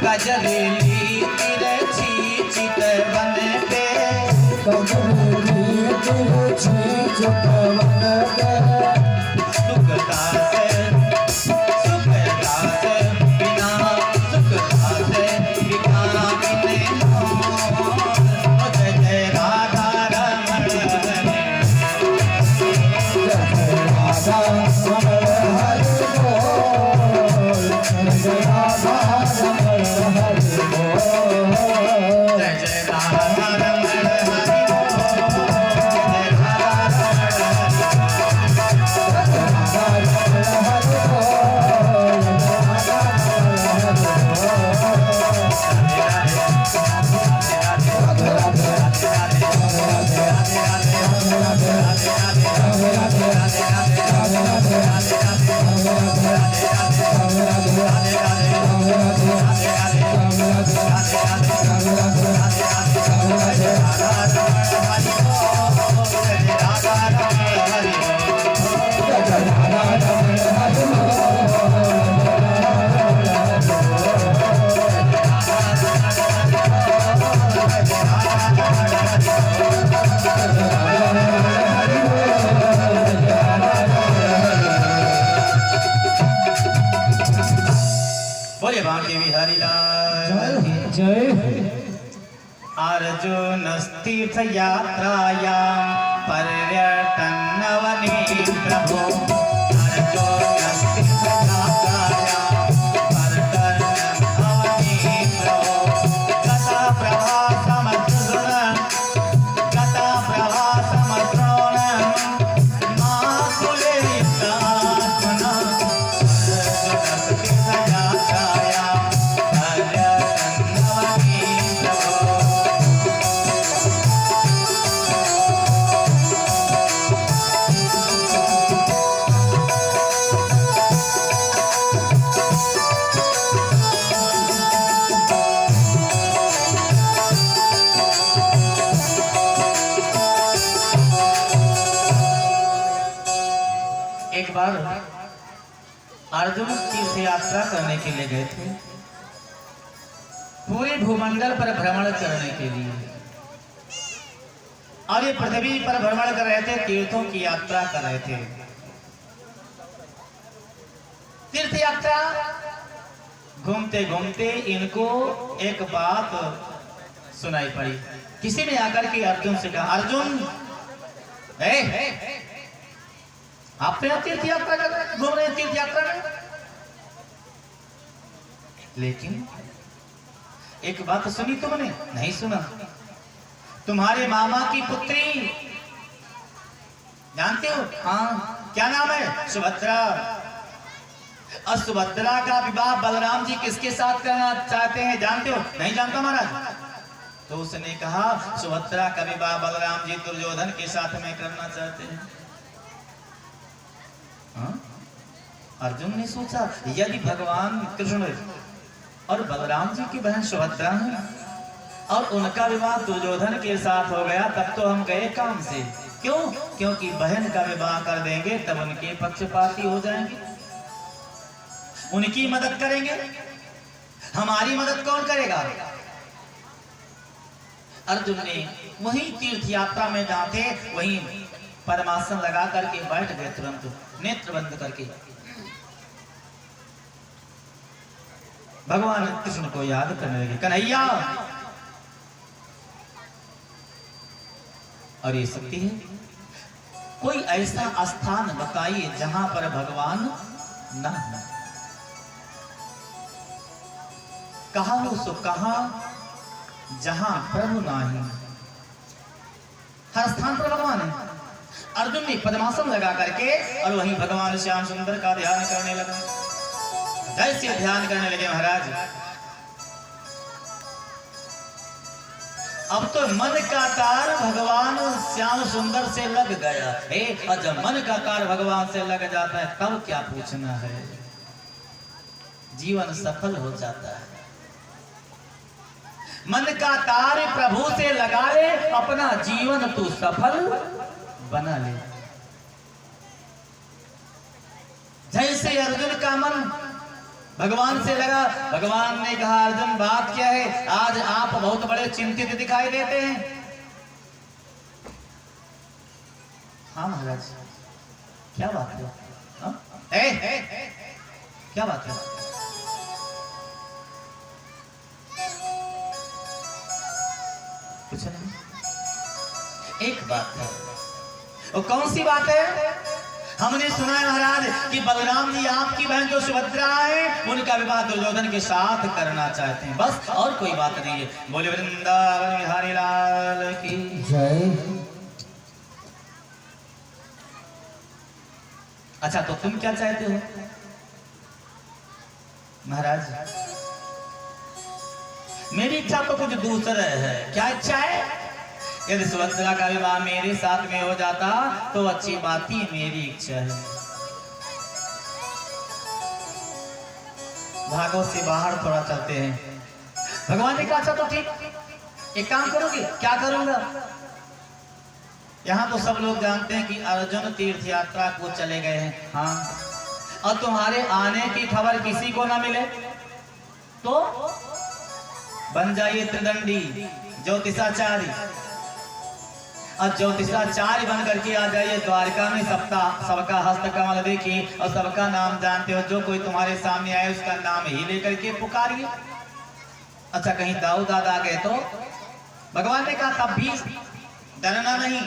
गजरेली तिरछी चितवन पे कजरी तिरछी चितवन पे सुखदा से बिना सुखदा से बिना बिने मोर जय जय राधा रमण जय राधा रमण हरि बोल जय राधा रमण हरि बोल जय जय राधा रमण हरि बोल जय राधा रमण हरि बोले भाग्यवी हरिलाल जय अर्जुन तीर्थ यात्राया पर्यटन नवनी प्रभो अर्जुन तीर्थ यात्राया पर्यटन नवनी प्रभो गता प्रभा समद्रुण गता प्रभा समद्रुण माकुले आत्मना अर्जुन तीर्थ यात्राया पर्यटन नवनी प्रभो एक बार अर्जुन तीर्थ यात्रा करने के लिए गए थे, पूरे भूमंडल पर भ्रमण करने के लिए। और ये पृथ्वी पर भ्रमण कर रहे थे, तीर्थों की यात्रा कर रहे थे। तीर्थ यात्रा घूमते घूमते इनको एक बात सुनाई पड़ी। किसी ने आकर के अर्जुन से कहा, अर्जुन आप यहाँ तीर्थ यात्रा कर घूम रहे हैं, तीर्थ यात्रा में, लेकिन एक बात सुनी तुमने? नहीं सुना। तुम्हारे मामा की पुत्री जानते हो? हाँ, क्या नाम है? सुभद्रा। और सुभद्रा का विवाह बलराम जी किसके साथ करना चाहते हैं जानते हो? नहीं जानता महाराज। तो उसने कहा सुभद्रा का विवाह बलराम जी दुर्योधन के साथ में करना चाहते हैं। हाँ? अर्जुन ने सोचा यदि भगवान कृष्ण और बलराम जी की बहन सुभद्रा है और उनका विवाह दुर्योधन के साथ हो गया, तब तो हम गए काम से। क्यों? क्योंकि बहन का विवाह कर देंगे तब उनके पक्षपाती हो जाएंगे, उनकी मदद करेंगे, हमारी मदद कौन करेगा? अर्जुन ने वहीं तीर्थ यात्रा में जाते वहीं परमासन लगा करके बैठ गए, तुरंत नेत्र बंद करके भगवान कृष्ण को याद करने लगे, कन्हैया। और ये शक्ति है, कोई ऐसा स्थान बताइए जहां पर भगवान न हो। कहा हो सो कहा जहां प्रभु नाही, हर स्थान पर भगवान है। अर्जुन ने पद्मासन लगा करके और वहीं भगवान श्याम सुंदर का ध्यान करने लगा। जैसे ध्यान करने लगे महाराज, अब तो मन का तार भगवान श्याम सुंदर से लग गया है। और जब मन का तार भगवान से लग जाता है तब क्या पूछना है, जीवन सफल हो जाता है। मन का तार प्रभु से लगा ले, अपना जीवन तू सफल बना ले। जैसे अर्जुन का मन भगवान से लगा, भगवान ने कहा अर्जुन बात क्या है, आज आप बहुत बड़े चिंतित दिखाई देते हैं। हाँ महाराज, क्या बात है? हाँ? क्या बात है? कुछ नहीं, एक बात है। वो कौन सी बात है? हमने सुना है महाराज कि बलराम जी आपकी बहन जो सुभद्रा है उनका विवाह दुर्योधन के साथ करना चाहते हैं, बस और कोई बात नहीं है। बोले वृंदावन बिहारी लाल की जय। अच्छा तो तुम क्या चाहते हो महाराज? मेरी इच्छा तो कुछ दूसरा है। क्या इच्छा है? यदि सुभद्रा का विवाह मेरे साथ में हो जाता तो अच्छी बात ही, मेरी इच्छा है। भागवत से बाहर थोड़ा चलते हैं। भगवान ने कहा अच्छा तो ठीक, एक काम करोगे? क्या करूंगा? यहाँ तो सब लोग जानते हैं कि अर्जुन तीर्थ यात्रा को चले गए हैं। हाँ, और तुम्हारे आने की खबर किसी को ना मिले तो बन जाइए त्रिदंडी ज्योतिषाचार्य, और ज्योतिषाचार्य बन करके आ जाइए द्वारका में। सबका हस्त कमल देखिए और सबका नाम जानते हो, जो कोई तुम्हारे सामने आए उसका नाम ही लेकर के पुकारिए। अच्छा कहीं दाऊ दादा आ गए तो? भगवान ने कहा तब भी डरना नहीं।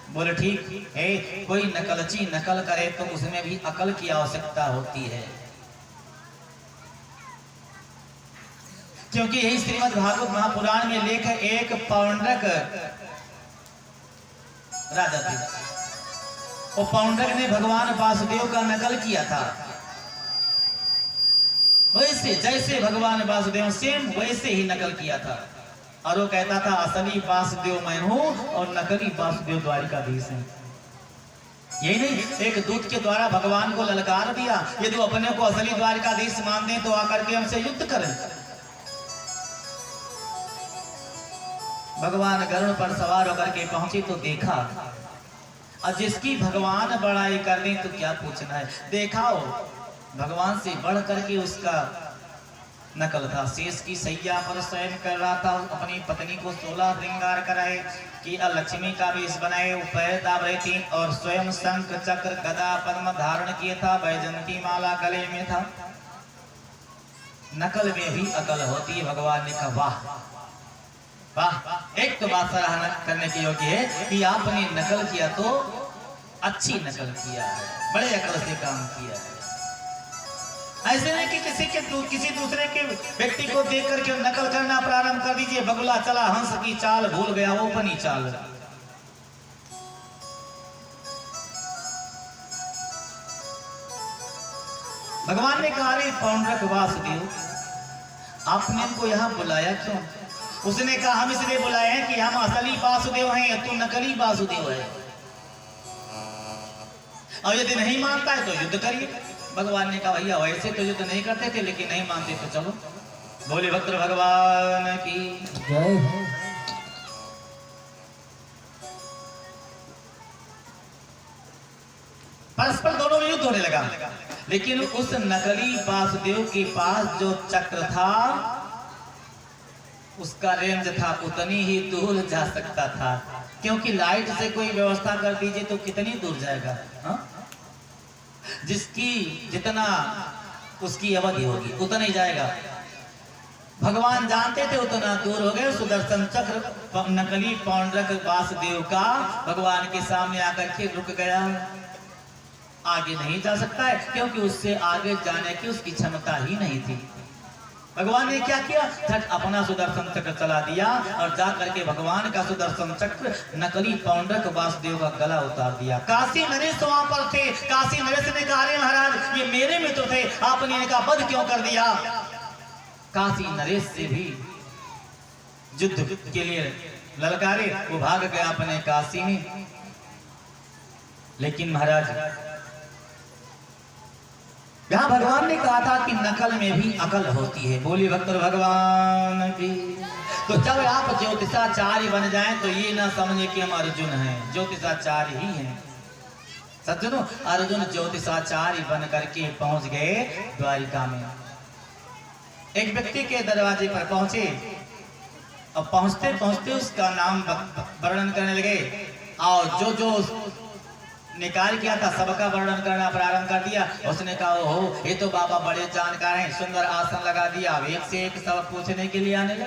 बोले ठीक है, कोई नकलची नकल करे तो उसमें भी अकल की आवश्यकता होती है, क्योंकि यही श्रीमद् भागवत महापुराण में लेख है। एक पौंड्रक राजा थे, वो पौंड्रक ने भगवान वासुदेव का नकल किया था। वैसे जैसे भगवान वासुदेव सेम वैसे ही नकल किया था, और वो कहता था असली वासुदेव मैं हूं और नकली वासुदेव द्वारिकाधीश है। यही नहीं, एक दूत के द्वारा भगवान को ललकार दिया, यदि वो अपने को असली द्वारिकाधीश मान दें तो आकर के हमसे युद्ध करें। भगवान गरुड़ पर सवार होकर के पहुंचे तो देखा, और जिसकी भगवान बड़ाई करनी तो क्या पूछना है। देखा हो भगवान से बढ़ करके उसका नकल था। शेष की सैया पर शयन कर रहा था, अपनी पत्नी को 16 श्रृंगार कराए कि लक्ष्मी का वेश बनाए, पैर दाब रही थी और स्वयं शंख चक्र गदा पद्म धारण किए था, वैजंती माला गले में था। नकल में भी अकल होती है। भगवान ने कहा वाह वाह, एक तो बात सराहना करने की योग्य है कि आपने नकल किया तो अच्छी नकल किया है, बड़े अकल से काम किया है। ऐसे नहीं कि किसी दूसरे के व्यक्ति को देख करके नकल करना प्रारंभ कर दीजिए। बगुला चला हंस की चाल भूल गया, वो अपनी चाल। भगवान ने कहा रे पौंड्रक वासुदेव, आपने हमको यहाँ बुलाया क्यों? उसने कहा हम इसलिए बुलाए हैं कि हम असली वासुदेव हैं, तू नकली वासुदेव है, और यदि नहीं मानता है तो युद्ध करिए। भगवान ने कहा भैया वैसे तो युद्ध नहीं करते थे, लेकिन नहीं मानते तो चलो। बोले भक्त भगवान की जय। परस्पर दोनों में युद्ध होने लगा, लेकिन उस नकली वासुदेव के पास जो चक्र था उसका रेंज था उतनी ही दूर जा सकता था, क्योंकि लाइट से कोई व्यवस्था कर दीजिए तो कितनी दूर जाएगा? हा? जिसकी जितना उसकी अवधि होगी उतना ही जाएगा। भगवान जानते थे उतना दूर हो गए। सुदर्शन चक्र नकली पौंड्रक वासुदेव का भगवान के सामने आकर के रुक गया, आगे नहीं जा सकता है, क्योंकि उससे आगे जाने की उसकी क्षमता ही नहीं थी। भगवान ने क्या किया? झट अपना सुदर्शन चक्र चला दिया और जा करके भगवान का सुदर्शन चक्र नकली पौंड्रक वासुदेव का गला उतार दिया। काशी नरेश वहां पर थे। काशी नरेश ने कहा अरे महाराज ये मेरे मित्र थे, आपने इनका वध क्यों कर दिया? काशी नरेश से भी युद्ध के लिए ललकारे, वो भाग गया अपने काशी में। लेकिन महाराज यहाँ भगवान ने कहा था कि नकल में भी अकल होती है। बोली भक्त भगवान की। तो जब आप ज्योतिषाचार्य बन जाएं तो ये ना समझे कि हम अर्जुन हैं, ज्योतिषाचार्य ही हैं। सज्जनों, अर्जुन ज्योतिषाचार्य बन करके पहुंच गए द्वारिका में। एक व्यक्ति के दरवाजे पर पहुंचे और पहुंचते पहुंचते उसका नाम वर्णन करने लगे, और जो जो निकाल किया था सबका वर्णन करना प्रारंभ कर दिया। उसने कहा ओहो ये तो बाबा बड़े जानकार हैं, सुंदर आसन लगा दिया। एक से एक सब पूछने के लिए आने लगे,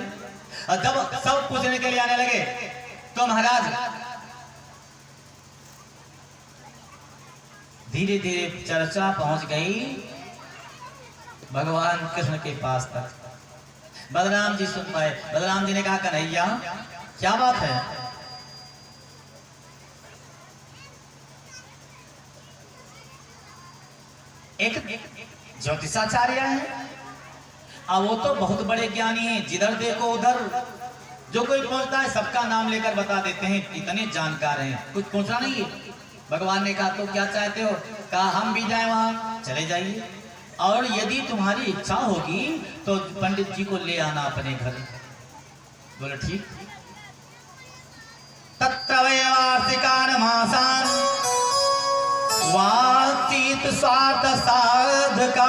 और जब सब पूछने के लिए आने लगे तो महाराज धीरे धीरे चर्चा पहुंच गई भगवान कृष्ण के पास तक। बलराम जी सुन पाए। बलराम जी ने कहा कन्हैया क्या बात है? एक ज्योतिषाचार्य है, अब वो तो बहुत बड़े ज्ञानी हैं, जिधर देखो उधर जो कोई पहुंचता है सबका नाम लेकर बता देते हैं, इतने जानकार हैं, कुछ पूछना नहीं है। भगवान ने कहा तो क्या चाहते हो? कहा हम भी जाएं वहां। चले जाइए, और यदि तुम्हारी इच्छा होगी तो पंडित जी को ले आना अपने घर। बोले ठीक। तत्वैवार्तिकान् मासान् वातीत स्वार्थ साधका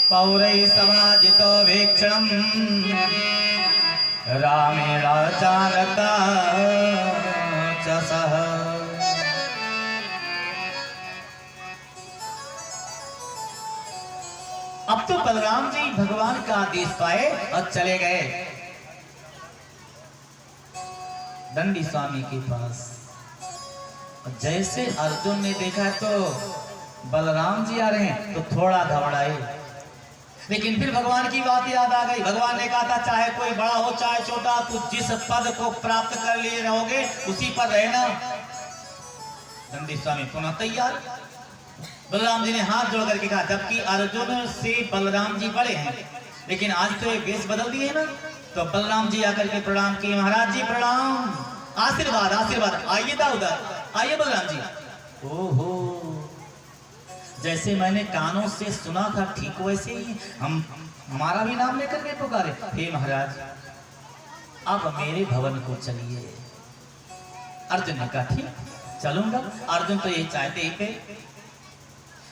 पौरै समाजितो वीक्षणम् रामेण जानता च सः। अब तो बलराम जी भगवान का आदेश पाए और चले गए दंडी स्वामी के पास। जैसे अर्जुन ने देखा तो बलराम जी आ रहे हैं तो थोड़ा घबराए, लेकिन फिर भगवान की बात याद आ गई। भगवान ने कहा था चाहे कोई बड़ा हो चाहे छोटा, तू जिस पद को प्राप्त कर लिए रहोगे उसी पर रहना। दंडी स्वामी पुनः तैयार। बलराम जी ने हाथ जोड़ करके कहा, जबकि अर्जुन से बलराम जी बड़े हैं, लेकिन आज तो एक वेश बदल दिए ना। तो बलराम जी आकर के प्रणाम किए। महाराज जी प्रणाम, आशीर्वाद आशीर्वाद। आइए था उधर, आइए बलराम जी। ओहो, जैसे मैंने कानों से सुना था ठीक वैसे ही हमारा भी नाम लेकर के पुकारे। हे महाराज अब मेरे भवन को चलिए। अर्जुन ने कहा ठीक चलूंगा। अर्जुन तो ये चाहते ही थे।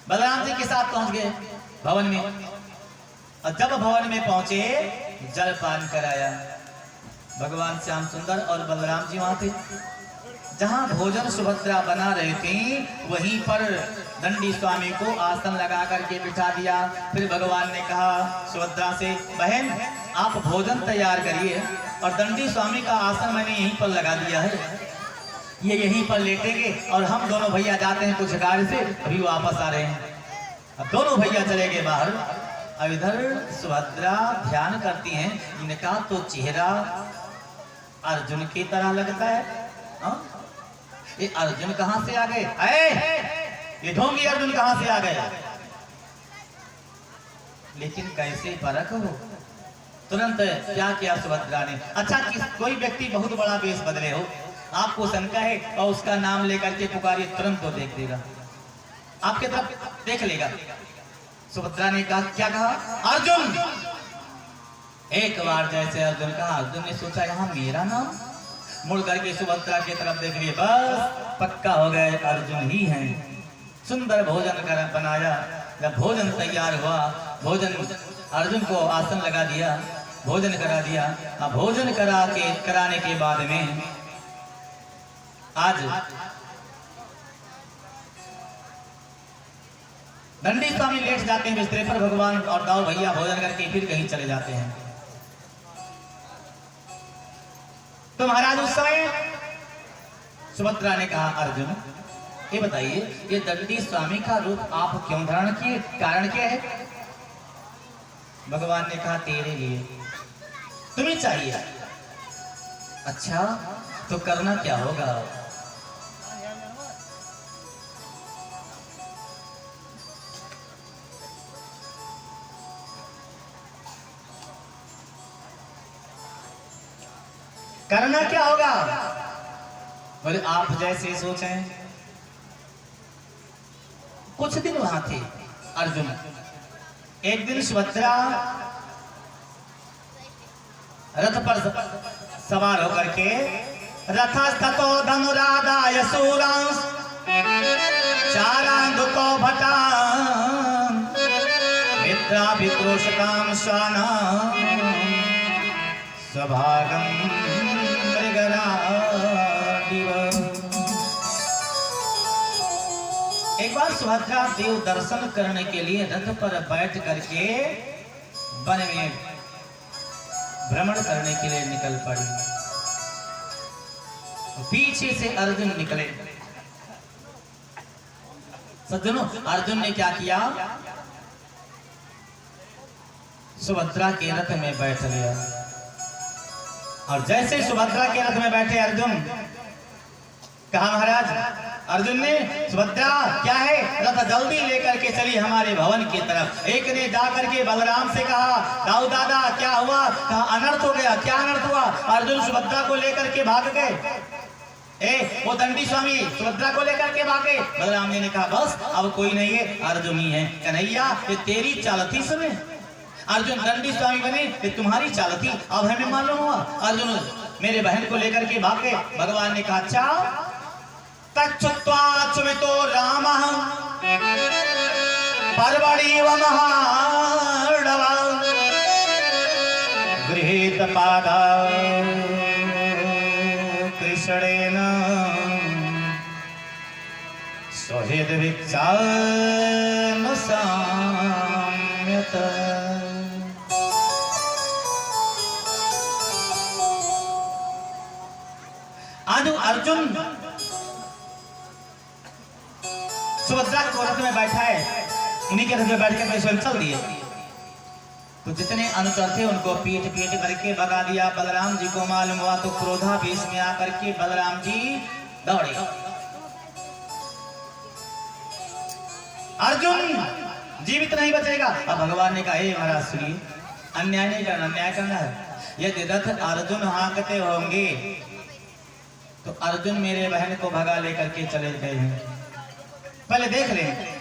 बलराम जी के साथ पहुंच गए भवन में। और जब भवन में पहुंचे जलपान कराया। भगवान श्याम सुंदर और बलराम जी वहां थे। जहां भोजन सुभद्रा बना रही थी वहीं पर दंडी स्वामी को आसन लगा करके बिठा दिया। फिर भगवान ने कहा सुभद्रा से, बहन आप भोजन तैयार करिए और दंडी स्वामी का आसन मैंने यहीं पर लगा दिया है, ये यहीं पर लेटेंगे और हम दोनों भैया जाते हैं कुछ कार्य से, अभी वापस आ रहे हैं। अब दोनों भैया चले गए बाहर। अब इधर सुभद्रा ध्यान करती हैं, इनका तो चेहरा अर्जुन की तरह लगता है। हा? ये अर्जुन कहां से आ गए? ये ढोंगी अर्जुन कहां से आ गए? लेकिन कैसे परख हो? तुरंत क्या किया सुभद्रा ने? अच्छा कोई व्यक्ति बहुत बड़ा वेश बदले हो, आपको शंका है और उसका नाम लेकर के पुकारिए, तुरंत तो देख देगा, आपके तरफ देख लेगा। सुभद्रा ने कहा, क्या कहा? अर्जुन। एक बार जैसे अर्जुन कहा, अर्जुन ने सोचा यहाँ मेरा नाम, मुड़ करके सुभद्रा की तरफ देख लिए, बस पक्का हो गए अर्जुन ही हैं। सुंदर भोजन कर बनाया। जब भोजन तैयार हुआ, भोजन अर्जुन को आसन लगा दिया, भोजन करा दिया। अब भोजन कराने के बाद में आज दंडी स्वामी लेट जाते हैं बिस्तरे पर, भगवान और दाऊ भैया भोजन करके फिर कहीं चले जाते हैं। तो महाराज उस समय सुभद्रा ने कहा, अर्जुन ये बताइए ये दंडी स्वामी का रूप आप क्यों धारण किए, कारण क्या है? भगवान ने कहा, तेरे लिए, तुम्हें चाहिए। अच्छा तो करना क्या होगा? करना क्या होगा? बोले आप जैसे सोचें। कुछ दिन वहां थे अर्जुन। एक दिन सुभद्रा रथ पर सवार होकर के, रथस्थतो धनुराधाय शूरांस चारांधुको भटान मित्रा विक्रोशकाम स्वानाम स्वभागम एक बार सुभद्रा देव दर्शन करने के लिए रथ पर बैठ करके वन में भ्रमण करने के लिए निकल पड़ी। पीछे से अर्जुन निकले। सज्जनों, अर्जुन ने क्या किया? सुभद्रा के रथ में बैठ लिया और जैसे सुभद्रा के रथ में बैठे अर्जुन, कहा महाराज अर्जुन ने, सुभद्रा क्या है, रथ जल्दी लेकर के चली हमारे भवन की तरफ। एक ने जाकर के बलराम से कहा, दाऊ दादा क्या हुआ? कहा अनर्थ हो गया। क्या अनर्थ हुआ? अर्जुन सुभद्रा को लेकर के भाग गए। वो दंडी स्वामी सुभद्रा को लेकर के भागे। बलराम जी ने कहा बस अब कोई नहीं है, अर्जुन ही है। कन्हैया ये तेरी चाल थी समय, अर्जुन दंडी स्वामी बने ये तुम्हारी चाल थी, अब हमें मालूम हुआ अर्जुन मेरे बहन को लेकर के भागे। भगवान ने कहा अच्छा तच्छुत्वाच्युतो रामः पर्वणि व महार्णवा गृहीत पादां कृष्णेन स्वहित विचानुसाम्यत। आज अर्जुन सुभद्रा को रथ में बैठा है, उन्हीं के रथ में बैठ कर स्वयं चल दिए। तो जितने अनुचर थे उनको पीट पीट करके भगा दिया। बलराम जी को मालूम हुआ तो क्रोधावेश में आकर के बलराम जी दौड़े। अर्जुन जीवित नहीं बचेगा। अब भगवान ने कहा हे महाराज सुनिए, अन्याय नहीं करना, अन्याय करना है। यदि रथ अर्जुन हाँकते होंगे तो अर्जुन मेरे बहन को भगा लेकर के चले गए हैं, पहले देख लें।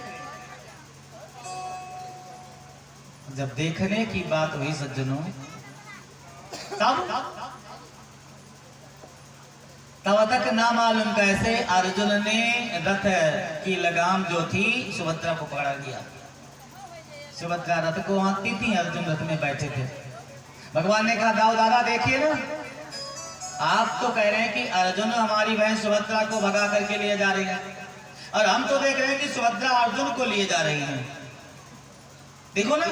जब देखने की बात हुई सज्जनों, तब तक ना मालूम कैसे अर्जुन ने रथ की लगाम जो थी सुभद्रा को पकड़ा दिया। सुभद्रा रथ को आंकती थी, अर्जुन रथ में बैठे थे। भगवान ने कहा दाऊ दादा देखिए ना, आप तो कह रहे हैं कि अर्जुन हमारी बहन सुभद्रा को भगा करके लिए जा रही है, और हम तो देख रहे हैं कि सुभद्रा अर्जुन को लिए जा रही है। देखो ना,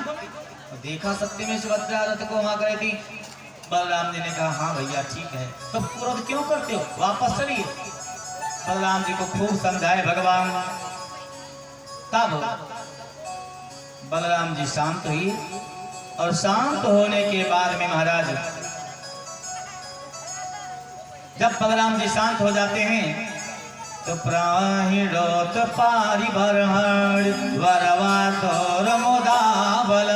देखा सत्य में सुभद्रा रथ को वहां गई थी। बलराम जी ने कहा हाँ भैया ठीक है, तो क्रोध क्यों करते हो, वापस चलिए। बलराम जी को खूब समझाए भगवान, तब बलराम जी शांत हुई। और शांत होने के बाद में महाराज, जब बलराम जी शांत हो जाते हैं तो प्राहिणोत पारिभरण वरवा तोर मोदाबल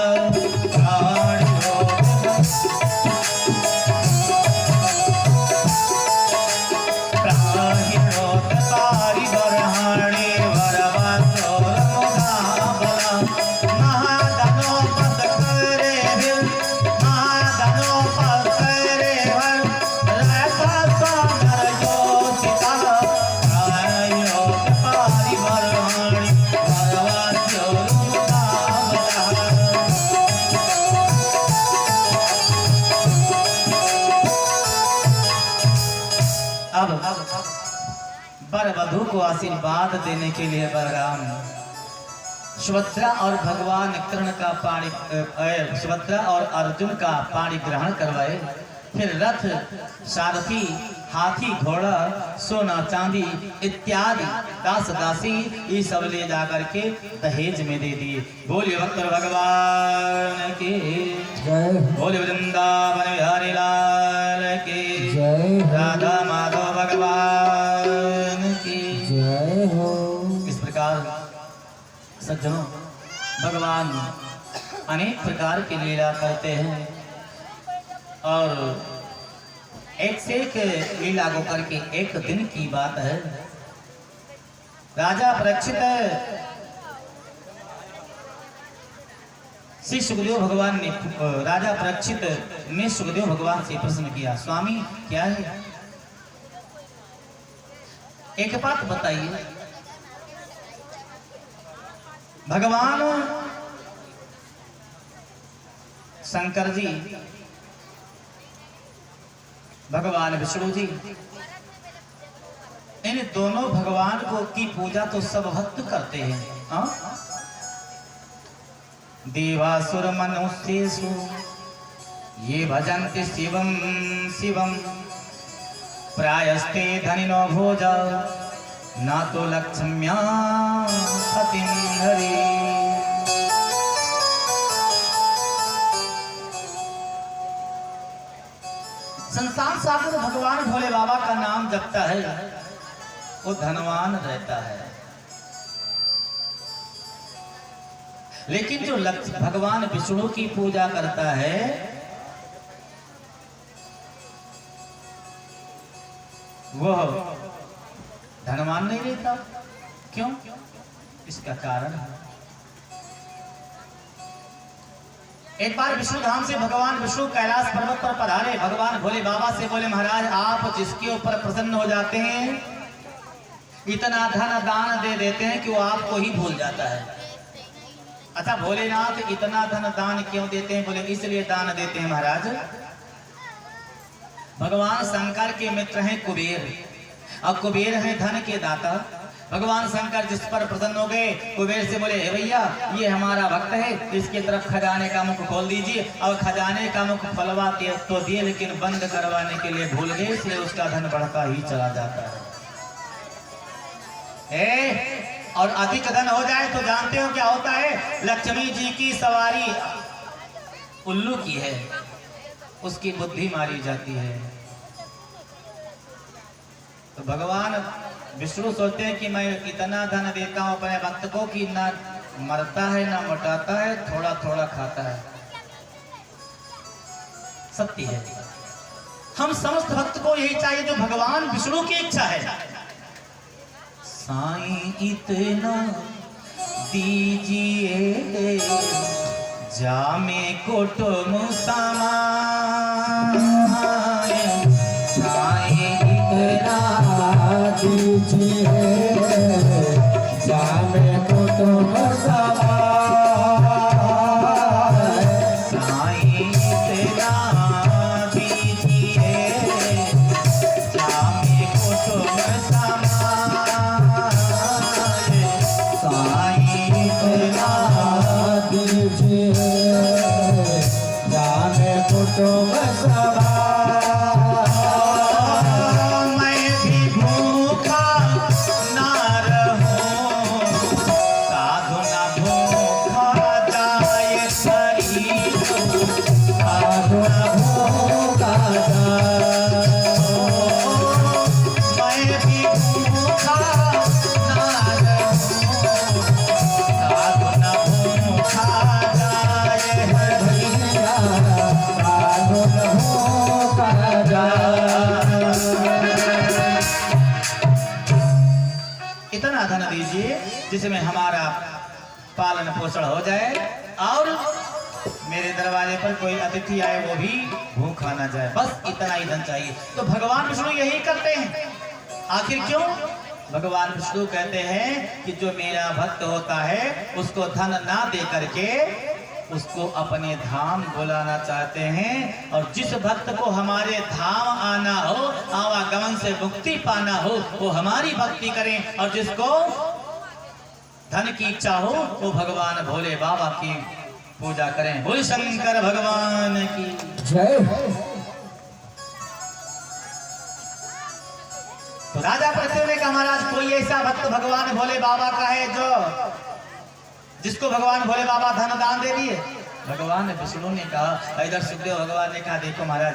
वर वधू को आशीर्वाद देने के लिए बलराम सुभद्रा और भगवान कृष्ण का पाणी सुभद्रा और अर्जुन का पाणी ग्रहण करवाए। फिर रथ, सारथी, हाथी, घोड़ा, सोना चांदी इत्यादि दास दासी ये सब ले जा करके दहेज में दे दिए। बोलिए भक्त भगवान की जय, बोलिए वृंदावन बिहारी लाल की जय, राधा माधव भगवान की जय हो। इस प्रकार सज्जनों, भगवान अनेक प्रकार की लीला करते हैं और एक से एक लीला को करके एक दिन की बात है। राजा परीक्षित श्री सुखदेव भगवान ने राजा परीक्षित ने सुखदेव भगवान से प्रश्न किया, स्वामी क्या है, एक बात बताइए। भगवान शंकर जी, भगवान विष्णु जी, इन दोनों भगवान को की पूजा तो सब भक्त करते हैं। हाँ? देवासुर मनुष्येषु ये भजन्ति शिवम शिवम प्रायस्ते धनिनो भोजा ना तो लक्ष्म्या पतिं हरि। संसार सागर भगवान भोले बाबा का नाम जपता है वो धनवान रहता है, लेकिन जो भगवान विष्णु की पूजा करता है वह धनवान नहीं रहता। क्यों? इसका कारण है, एक बार विष्णु धाम से भगवान विष्णु कैलाश पर्वत पर पधारे। भगवान भोले बाबा से बोले, महाराज आप जिसके ऊपर प्रसन्न हो जाते हैं इतना धन दान दे देते हैं कि वो आपको ही भूल जाता है। अच्छा भोलेनाथ इतना धन दान क्यों देते हैं? बोले इसलिए दान देते हैं महाराज, भगवान शंकर के मित्र हैं कुबेर, और कुबेर है धन के दाता। भगवान शंकर जिस पर प्रसन्न हो गए, कुबेर से बोले हे भैया ये हमारा भक्त है, इसकी तरफ खजाने का मुख खोल दीजिए। और खजाने का मुख खोलवा तो दिए, लेकिन बंद करवाने के लिए भूल गए, इसलिए उसका धन बढ़ता ही चला जाता है। और अधिक धन हो जाए तो जानते हो क्या होता है? लक्ष्मी जी की सवारी उल्लू की है, उसकी बुद्धि मारी जाती है। तो भगवान विष्णु सोचते हैं कि मैं इतना धन देता हूं अपने भक्त को कि ना मरता है ना मोटाता है, थोड़ा थोड़ा खाता है। सत्य है, हम समस्त भक्त को यही चाहिए जो भगवान विष्णु की इच्छा है। साईं इतना दीजिए जामे कुटुम समाए, साईं इतना दीजिए जामे कुटुम समाए। कुटुंब सवार मैं भी भूखा ना रहूं, साधु न भूखा जाए शरीर, साधु न भूखा जाए। मैं भी भूखा ना रहूं, साधु न भूखा जाए भैया साधु न भूखा जाए। इतना धन दीजिए जिसमें हमारा पालन पोषण हो जाए और मेरे दरवाजे पर कोई अतिथि आए वो भी भूखा ना जाए, बस इतना ही धन चाहिए। तो भगवान विष्णु यही करते हैं। आखिर क्यों? भगवान विष्णु कहते हैं कि जो मेरा भक्त होता है उसको धन ना दे करके उसको अपने धाम बुलाना चाहते हैं, और जिस भक्त को हमारे धाम आना हो, आवागमन से मुक्ति पाना हो, वो हमारी भक्ति करें, और जिसको धन की इच्छा हो वो भगवान भोले बाबा की पूजा करें। बोल शंकर भगवान की जय। तो राजा पृथ्वी ने कहा महाराज कोई ऐसा भक्त भगवान भोले बाबा का है जो जिसको भगवान भोले बाबा धन दान दे दिए? भगवान विष्णु ने कहा, इधर सुखदेव भगवान ने कहा देखो महाराज,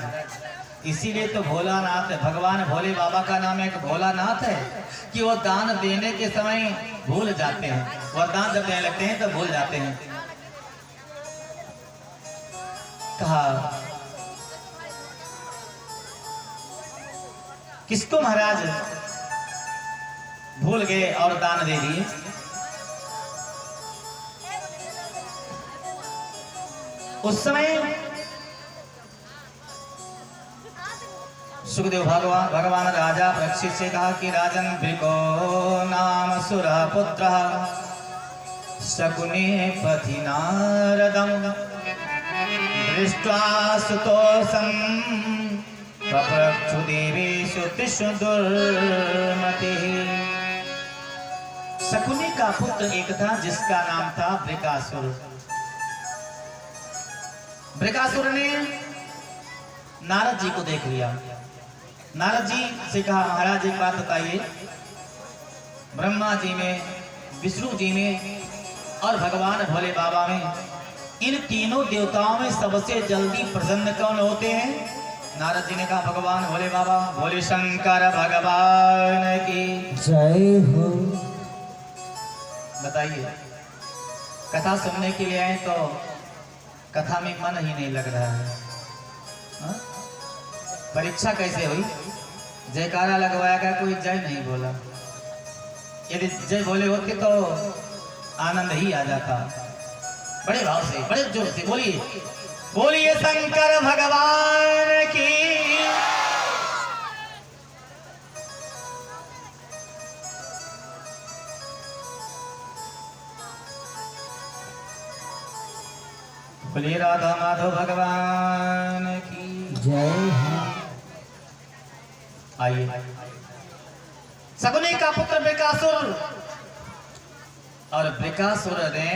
इसीलिए तो भोलानाथ है, भगवान भोले बाबा का नाम एक भोलानाथ है कि वो दान देने के समय भूल जाते हैं, वरदान जब देने लगते हैं तो भूल जाते हैं। कहा किसको महाराज भूल गए और दान दे दिए? उस समय सुखदेव भगवान राजा परीक्षित से कहा कि राजन भृगो नाम सुर पुत्र शकुने पथि नारदम दृष्ट्वा सुतोषं पप्रच्छु देवेषु तिष्ठु दुर्मतिः। शकुनी का पुत्र एक था जिसका नाम था वृकासुर। वृकासुर ने नारद जी को देख लिया। नारद जी से कहा महाराज एक बात बताइए, ब्रह्मा जी में, विष्णु जी में और भगवान भोले बाबा में, इन तीनों देवताओं में सबसे जल्दी प्रसन्न कौन होते हैं? नारद जी ने कहा भगवान भोले बाबा। भोले शंकर भगवान की जय हो। बताइए, कथा सुनने के लिए आए तो कथा में मन ही नहीं लग रहा है। हा? परीक्षा कैसे हुई? जयकारा लगवाया गया, कोई जय नहीं बोला। यदि जय बोले होते तो आनंद ही आ जाता। बड़े भाव से, बड़े जोर से बोलिए, बोलिए शंकर भगवान की। बोलिए राधा माधव भगवान की जय हो। आइए, शकुनी का पुत्र वृकासुर, और वृकासुर ने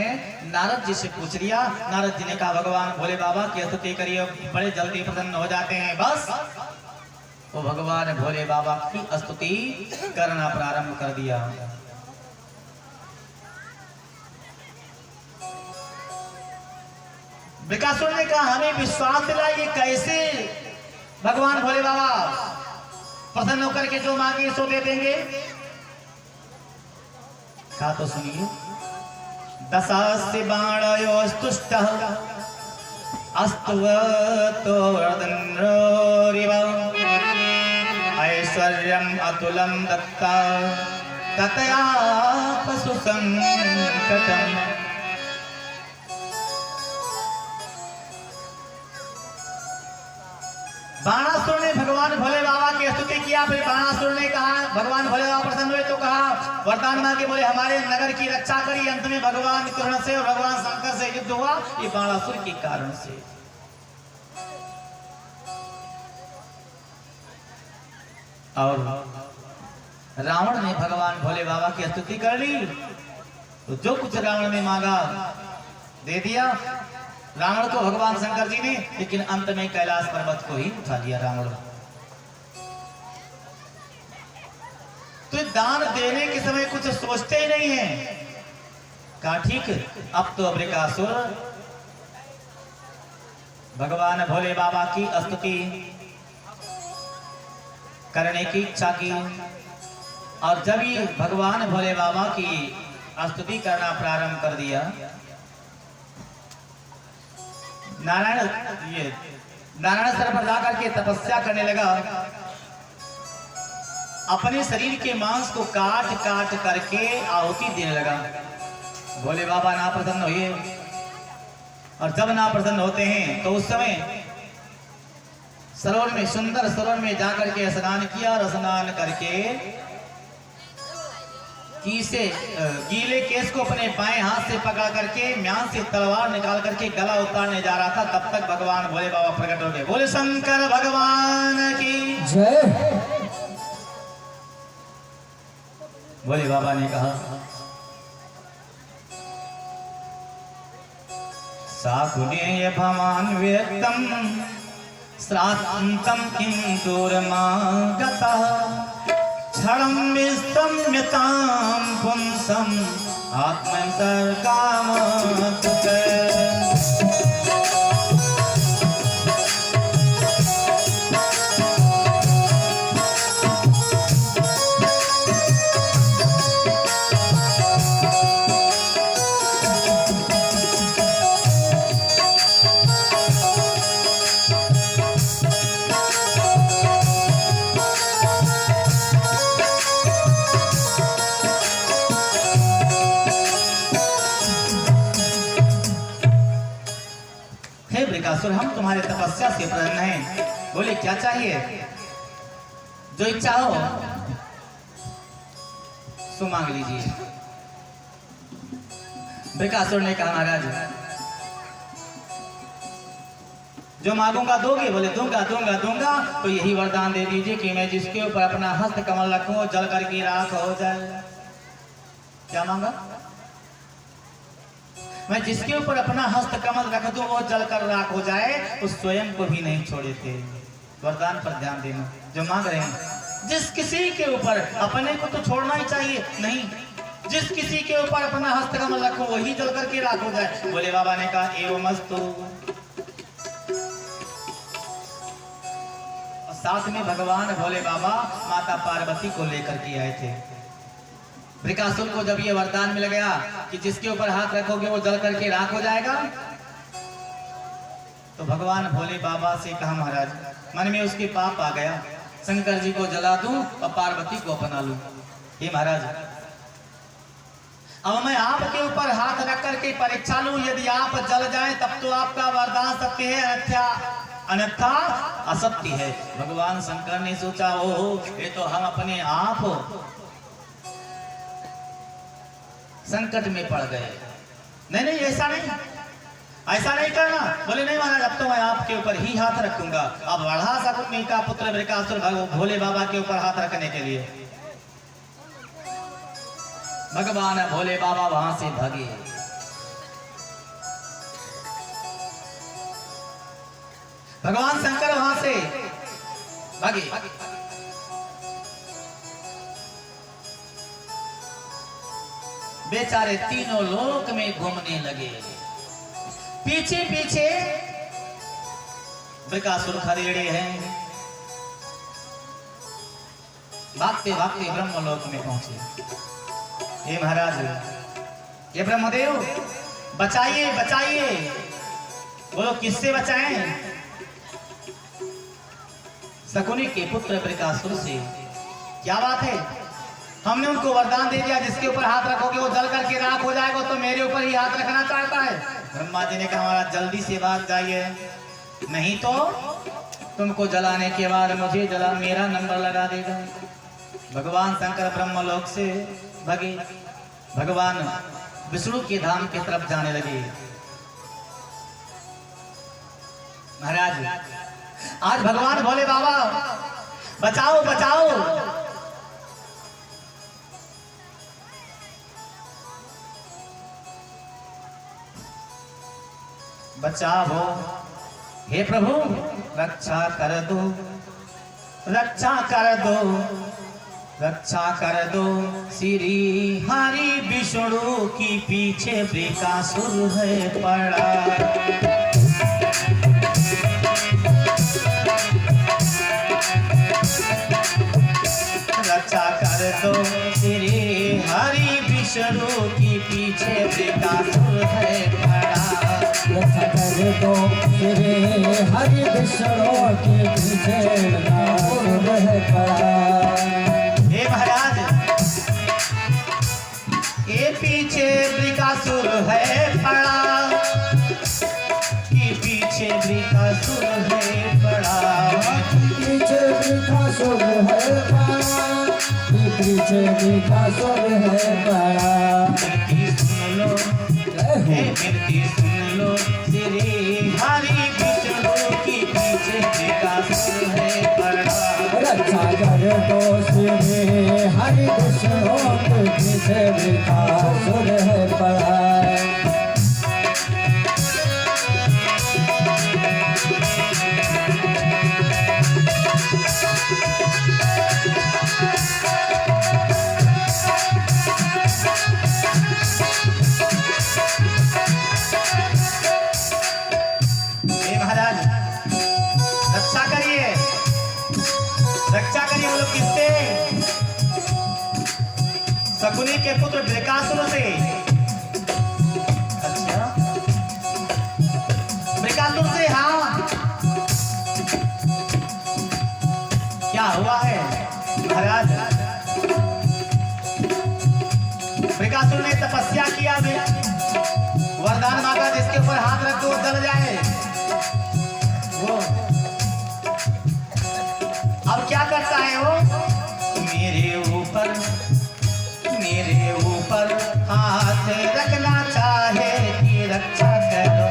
नारद जी से पूछ लिया। नारद जी ने कहा भगवान भोले बाबा की स्तुति करिए, बड़े जल्दी प्रसन्न हो जाते हैं। बस वो भगवान भोले बाबा की स्तुति करना प्रारंभ कर दिया। वृकासुर ने कहा हमें विश्वास दिलाइए, कैसे भगवान भोले बाबा प्रसन्न होकर के जो मांगे सो दे देंगे? कहा तो सुनिए, दशास्य बाणयोस्तुष्टः अस्तुवतो वरदन्रोरिव ऐश्वर्यम् अतुलं दत्ता ततया पशु संकटम्। बाणासुर ने भगवान भोले बाबा की स्तुति किया। फिर बाणासुर ने कहा, भगवान भोले बाबा प्रसन्न हुए तो कहा वरदान मांगे, बोले हमारे नगर की रक्षा करी। अंत में भगवान कृष्ण से और भगवान शंकर से युद्ध हुआ, ये बाणासुर के कारण से। और रावण ने भगवान भोले बाबा की स्तुति कर ली, तो जो कुछ रावण ने मांगा दे दिया। रावण को भगवान शंकर जी ने, लेकिन अंत में कैलाश पर्वत को ही उठा लिया रावण। तो दान देने के समय कुछ सोचते ही नहीं है। कहा ठीक, अब तो अब्रिकासुर भगवान भोले बाबा की स्तुति करने की इच्छा की, और जब ही भगवान भोले बाबा की स्तुति करना प्रारंभ कर दिया, नारायण सर पर जाकर के तपस्या करने लगा। अपने शरीर के मांस को काट काट करके आहुति देने लगा। भोले बाबा ना प्रसन्न हुए, और जब ना प्रसन्न होते हैं तो उस समय सरोवर में, सुंदर सरोवर में जाकर के स्नान किया, और स्नान करके गीले केस को अपने बाएं हाथ से पकड़ करके म्यान से तलवार निकाल करके गला उतारने जा रहा था। तब तक भगवान भोले बाबा प्रकट हो गए। बोले शंकर भगवान की जय। भोले बाबा ने कहा, साकुने भवान व्यक्तम श्रान्तम किं दूरमागतः क्षणं विस्तम्यतां पुंसम् आत्मन्तर्कामतुते। बृकासुर, हम तुम्हारे तपस्या से प्रसन्न हैं। बोले क्या चाहिए? जो इच्छा हो सो मांग लीजिए। बृकासुर ने कहा, महाराज जो मांगूंगा दोगे? बोले दूंगा दूंगा दूंगा। तो यही वरदान दे दीजिए कि मैं जिसके ऊपर अपना हस्त कमल रखूं जल करके राख हो जाए। क्या मांगा? मैं जिसके ऊपर अपना हस्त कमल रख दूं वो जल कर राख हो जाए। उस स्वयं को भी नहीं छोड़े थे। वरदान पर ध्यान देना। जो मांग रहे हैं, जिस किसी के ऊपर, अपने को तो छोड़ना ही चाहिए नहीं, जिस किसी के ऊपर अपना हस्त कमल रखो वही जल करके राख हो जाए। भोले बाबा ने कहा एवमस्तु। और साथ में भगवान भोले बाबा माता पार्वती को लेकर के आए थे। बृकासुर को जब ये वरदान मिल गया कि जिसके ऊपर हाथ रखोगे वो जल करके राख हो जाएगा, तो भगवान भोले बाबा से कहा, महाराज मन में उसके पाप आ गया, शंकर जी को जला दूं और पार्वती को अपना लूं। ये महाराज, अब मैं आपके ऊपर हाथ रख करके परीक्षा लूं, यदि आप जल जाए तब तो आपका वरदान सत्य है, अन्यथा असत्य है। भगवान शंकर ने सोचा, ओ ये तो हम अपने आप संकट में पड़ गए। नहीं नहीं, ऐसा नहीं करना। बोले नहीं महाराज, अब तो मैं आपके ऊपर ही हाथ रखूंगा। अब बढ़ा शकुनी का पुत्र बृकासुर भोले बाबा के ऊपर हाथ रखने के लिए भगवान भोले बाबा वहां से भागे। भगवान शंकर वहां से भागे। बेचारे तीनों लोक में घूमने लगे। पीछे पीछे बृकासुर खदेड़े हैं। भागते भागते ब्रह्मलोक में पहुंचे। हे महाराज, ये ब्रह्मदेव बचाइए बचाइए। बोलो किससे बचाएं? शकुनी के पुत्र बृकासुर से। क्या बात है? हमने उनको वरदान दे दिया, जिसके ऊपर हाथ रखोगे वो जल करके राख हो जाएगा, तो मेरे ऊपर ही हाथ रखना चाहता है। ब्रह्मा जी ने कहा, महाराज जल्दी से भाग जाइए, नहीं तो तुमको जलाने के बाद मुझे जला मेरा नंबर लगा देगा। भगवान शंकर ब्रह्मलोक से भागे। भगवान विष्णु के धाम की तरफ जाने लगे। महाराज, आज भगवान भोले बाबा बचाओ बचाओ। बचाओ, हे प्रभु रक्षा कर दो, रक्षा कर दो, रक्षा कर दो। श्री हरि विष्णु की पीछे वृकासुर है पड़ा। रक्षा कर दो श्री हरि विष्णु की पीछे वृकासुर है पड़ा। रक्षा कर दो श्री हरि विष्णु के पीछे वृकासुर है पड़ा। हे महाराज, ये पीछे वृकासुर है पड़ा, कि पीछे वृकासुर है पड़ा। पीछे वृकासुर है पड़ा, पीछे वृकासुर है पड़ा। कीर्ति सुन लो, हे कीर्ति सुन लो, श्री हरि विष्णु की पीछे वृकासुर है पड़ा। रक्षा कर दो श्री हरि विष्णु के पीछे वृकासुर है पड़ा। रक्षा करिए, रक्षा करिए। वो लोग किससे? शकुनी के पुत्र वृकासुर से। अच्छा, वृकासुर से। हाँ, क्या हुआ है महाराज? वृकासुर ने तपस्या किया, वरदान मांगा जिसके ऊपर हाथ रख दो जल जाए। वो अब क्या करता है वो? मेरे ऊपर हाथ रखना चाहे कि रक्षा करो।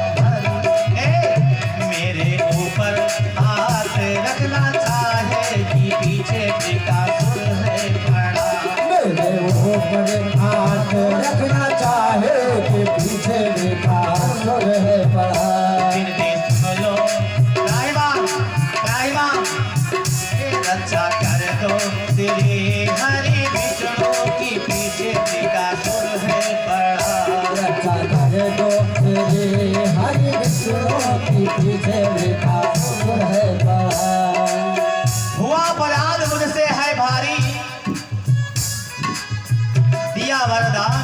मेरे ऊपर हाथ रखना चाहे कि पीछे वृकासुर है पड़ा। मेरे ऊपर हाथ रखना चाहे कि पीछे वृकासुर है पड़ा। रक्षा कर दो श्री हरि विष्णु की पीछे वृकासुर है पड़ा। रक्षा कर दो श्री हरि विष्णु की पीछे वृकासुर है पड़ा। हुआ अपराध मुझसे है भारी, दिया वरदान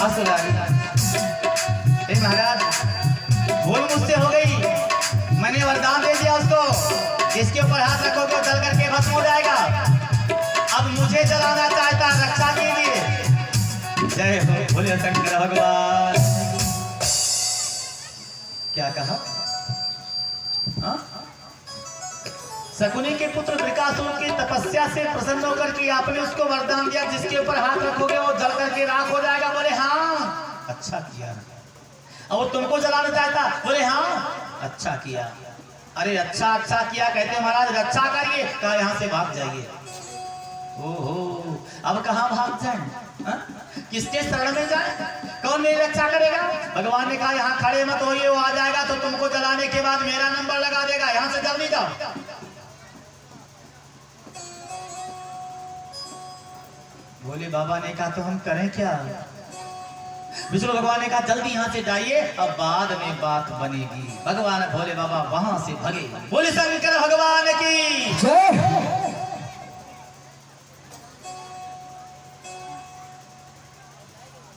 असुर। महाराज भूल मुझसे हो गई, मैंने वरदान दे दिया उसको, इसके ऊपर हाथ रखोगे जल करके भस्म हो जाएगा। अब मुझे जलाना चाहता है रक्षा के लिए। जय हो बोले शंकर भगवान। क्या कहा? हाँ? शकुनी के पुत्र वृकासुर की तपस्या से प्रसन्न होकर के आपने उसको वरदान दिया, जिसके ऊपर हाथ रखोगे वो जल करके राख हो जाएगा। बोले हाँ, अच्छा किया। और वो तुमको जलाना चाहता, बोले हाँ, अच्छा किया। अरे अच्छा किया कहते महाराज, रक्षा करिए। कहा यहाँ से भाग जाइए। ओहो, अब कहाँ भाग जाए? किसके शरण में जाए? कौन मेरी रक्षा करेगा? भगवान ने कहा यहाँ खड़े मत होइए, वो आ जाएगा तो तुमको जलाने के बाद मेरा नंबर लगा देगा। यहाँ से जल्दी जाओ। बोले बाबा ने कहा तो हम करें क्या? विष्णु भगवान ने कहा जल्दी यहाँ से जाइए, अब बाद में बात बनेगी। भगवान भोले बाबा वहां से भगे। बोले शंकर भगवान की जय।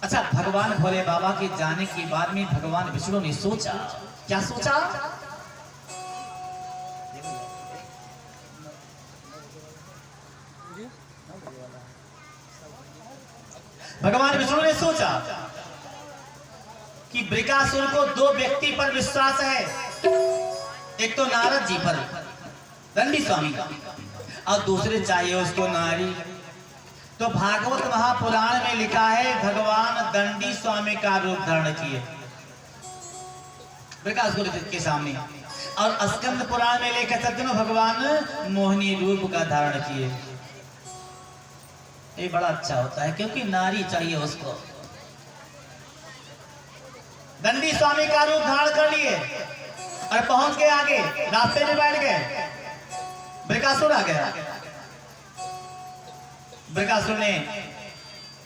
अच्छा, भगवान भोले बाबा के जाने के बाद में भगवान विष्णु ने सोचा। क्या सोचा? भगवान विष्णु ने सोचा कि वृकासुर को दो व्यक्ति पर विश्वास है। एक तो नारद जी पर, दंडी स्वामी का, और दूसरे चाहिए उसको नारी। तो भागवत महापुराण में लिखा है भगवान दंडी स्वामी का रूप धारण किए वृकासुर के सामने, और स्कंद पुराण में लेकर चलते भगवान मोहिनी रूप का धारण किए। ये बड़ा अच्छा होता है क्योंकि नारी चाहिए उसको। दंडी स्वामी का रूप धारण कर लिए और पहुंच गए आगे, रास्ते में बैठ गए। बृकासुर आ गया। बृकासुर ने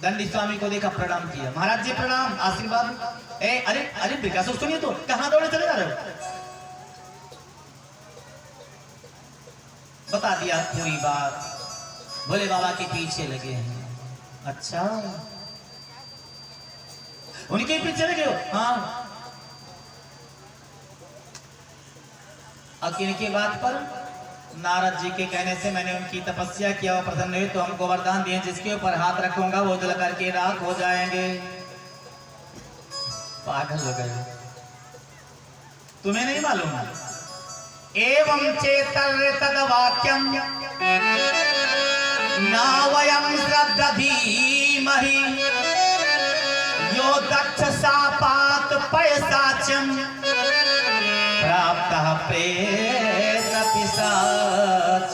दंडी स्वामी को देखा, प्रणाम किया। महाराज जी प्रणाम, आशीर्वाद। अरे अरे बृकासुर सुनिए, तो कहां दौड़े चले जा रहे हो? बता दिया पूरी बात। भोले बाबा के पीछे लगे हैं। अच्छा, उनके पीछे लगे हो? हाँ। और किनकी बात पर? नारद जी के कहने से मैंने उनकी तपस्या किया, वो प्रसन्न हुए तो हमको वरदान दिए, जिसके ऊपर हाथ रखूंगा वो जल करके राख हो जाएंगे। पागल हो गए, तुम्हें नहीं मालूम? एवं चेतर तद वाक्यम ना वयं श्रद्धधीमहि यो दक्ष सापात पयसाचम प्राप्तः प्रेत पिशाचराच।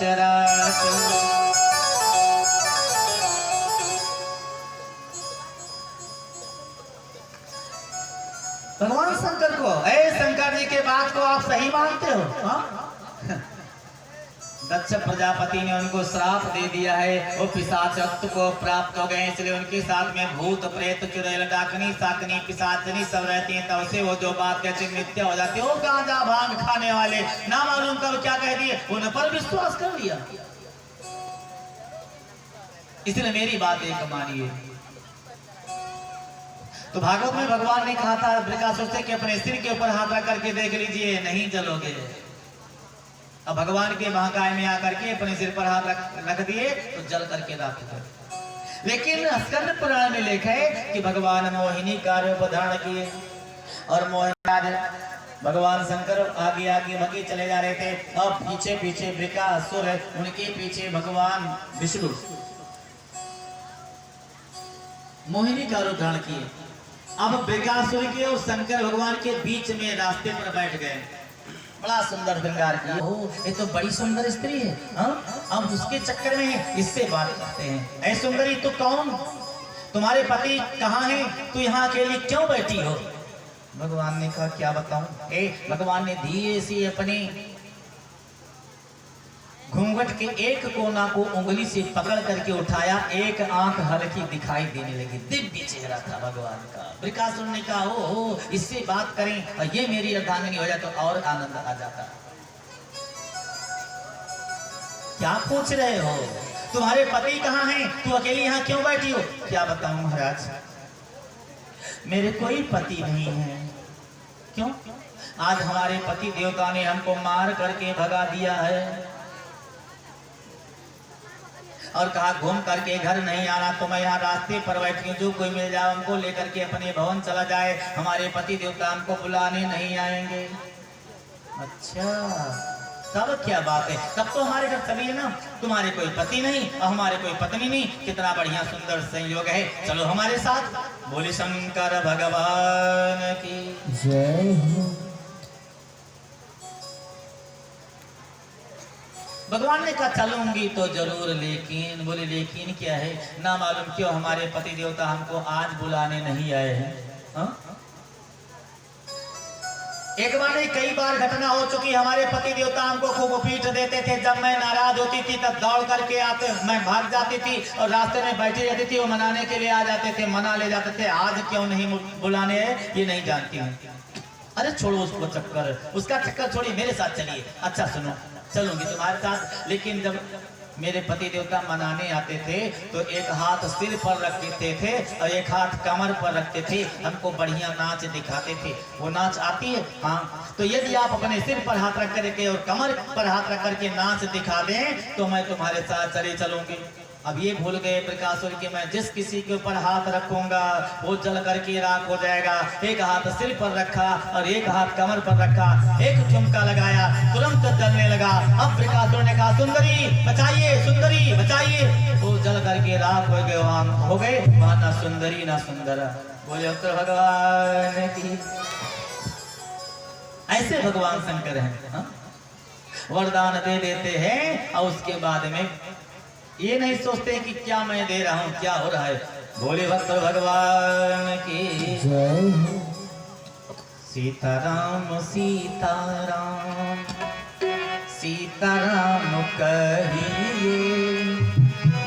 भगवान शंकर को, शंकर जी के बात को आप सही मानते हो? दक्ष प्रजापति ने उनको श्राप दे दिया है, वो पिशाचत्व को प्राप्त हो गए, इसलिए उनके साथ में भूत प्रेत चुड़ैल डाकनी साकनी पिशाचनी सब रहती हैं। तब से वो जो बात कहते मिथ्या हो जाती है। वो गांजा भांग खाने वाले ना मालूम कब क्या कह दिए, उन पर विश्वास कर लिया। इसलिए मेरी बात एक मानिए। तो भागवत में भगवान ने कहा था बृकासुर से कि अपने सिर के ऊपर हाथ रख करके देख लीजिए, नहीं जलोगे। अब भगवान के महाकाय में आकर के अपने सिर पर हाथ रख दिए तो जल करके राख गए। लेकिन स्कंद पुराण में लिखा है कि भगवान मोहिनी का रूप धारण किए और मोहिनी भगवान शंकर आगे आगे भगे चले जा रहे थे। अब पीछे पीछे बृकासुर, उनके पीछे भगवान विष्णु मोहिनी का रूप धारण किए। अब बृकासुर के और शंकर भगवान के बीच में रास्ते पर बैठ गए। बड़ा सुंदर श्रृंगार किया। ये तो बड़ी सुंदर स्त्री है। हम उसके चक्कर में इससे बात करते हैं। ऐ सुंदरी, तो कौन? तुम्हारे पति कहाँ हैं? तू यहाँ अकेली क्यों बैठी हो? भगवान ने कहा क्या बताऊं? भगवान ने धीरे से अपने घूंघट के एक कोना को उंगली से पकड़ करके उठाया। एक आंख हल्की दिखाई देने लगी। दिव्य चेहरा था भगवान का। बृकासुर ने कहा हो इससे बात करें और ये मेरी अर्धांगिनी हो जाए तो और आनंद आ जाता। क्या पूछ रहे हो? तुम्हारे पति कहाँ हैं? तू अकेली यहाँ क्यों बैठी हो? क्या बताऊं महाराज, मेरे कोई पति नहीं है। क्यों? आज हमारे पति देवता ने हमको मार करके भगा दिया है और कहा घूम करके घर नहीं आना। तो मैं यहाँ रास्ते पर बैठी हूँ, जो कोई मिल जाए हमको लेकर के अपने भवन चला जाए। हमारे पति देवता हमको बुलाने नहीं आएंगे। अच्छा, तब क्या बात है? तब तो हमारे घर सभी है ना। तुम्हारे कोई पति नहीं और हमारे कोई पत्नी नहीं। कितना बढ़िया सुंदर संयोग है। चलो हमारे साथ। बोले शंकर भगवान की जय हो। भगवान ने कहा चलूंगी तो जरूर, लेकिन बोले लेकिन क्या है? ना मालूम क्यों हमारे पति देवता हमको आज बुलाने नहीं आए हैं। एक बार नहीं कई बार घटना हो चुकी। हमारे पति देवता हमको खूब पीट देते थे। जब मैं नाराज होती थी तब दौड़ करके आते, मैं भाग जाती थी और रास्ते में बैठी रहती थी। वो मनाने के लिए आ जाते थे, मना ले जाते थे। आज क्यों नहीं बुलाने है ये नहीं जानती हूँ। अरे छोड़ो उसको चक्कर, उसका चक्कर छोड़िए, मेरे साथ चलिए। अच्छा सुनो, चलूंगी तुम्हारे साथ, लेकिन जब मेरे पति देवता मनाने आते थे तो एक हाथ सिर पर रख देते थे और एक हाथ कमर पर रखते थे। हमको बढ़िया नाच दिखाते थे। वो नाच आती है? हाँ। तो यदि आप अपने सिर पर हाथ रख करके और कमर पर हाथ रख करके नाच दिखा दें तो मैं तुम्हारे साथ चलूंगी। अब ये भूल गए बृकासुर कि मैं जिस किसी के ऊपर हाथ रखूंगा वो जल करके राख हो जाएगा। एक हाथ सिर पर रखा और एक हाथ कमर पर रखा, एक झुमका लगाया, तुरंत जलने लगा। अब बृकासुर ने कहा सुंदरी बचाइए, सुंदरी बचाइए। वो जल करके राख हो गए। वहां ना सुंदरी ना सुंदर। बोले तो भगवान की। ऐसे भगवान शंकर हैं, वरदान दे देते हैं और उसके बाद में ये नहीं सोचते कि क्या मैं दे रहा हूँ, क्या हो रहा है। भोले भक्त भगवान की जय हो। सीताराम सीताराम सीताराम कहिए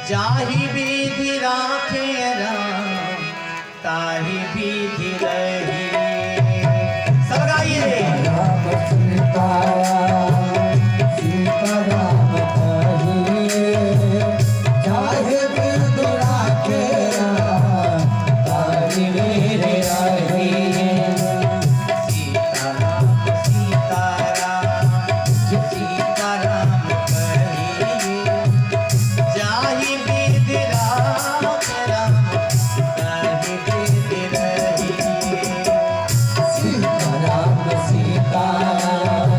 जाहि विधि राखे राम ताहि विधि रहिए। सब गाइए। राम सीताराम सीताराम कहिए चाहे विधि राखे राम ताहि विधि रहिए। सीताराम सीताराम सीताराम कहिए जाहि विधि राखे राम ताहि विधि रहिए। सीताराम सीताराम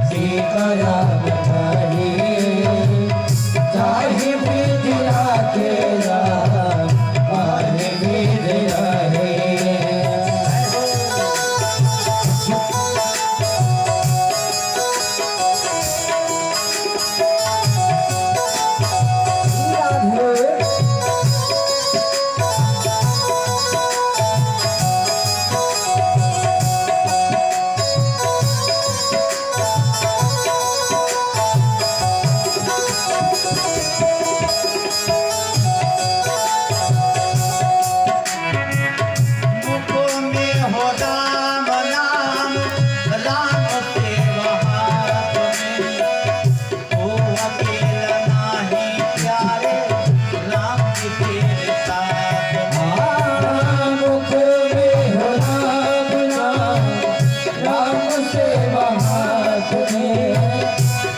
सीताराम कहिए चाहे विधि राखे राम ताहि विधि रहिए। मुखों में हो राम नाम राम से वहां ओ अकेला नाही प्यारे राम के तेरे साथ मुख में हो राम नाम राम से हाथ में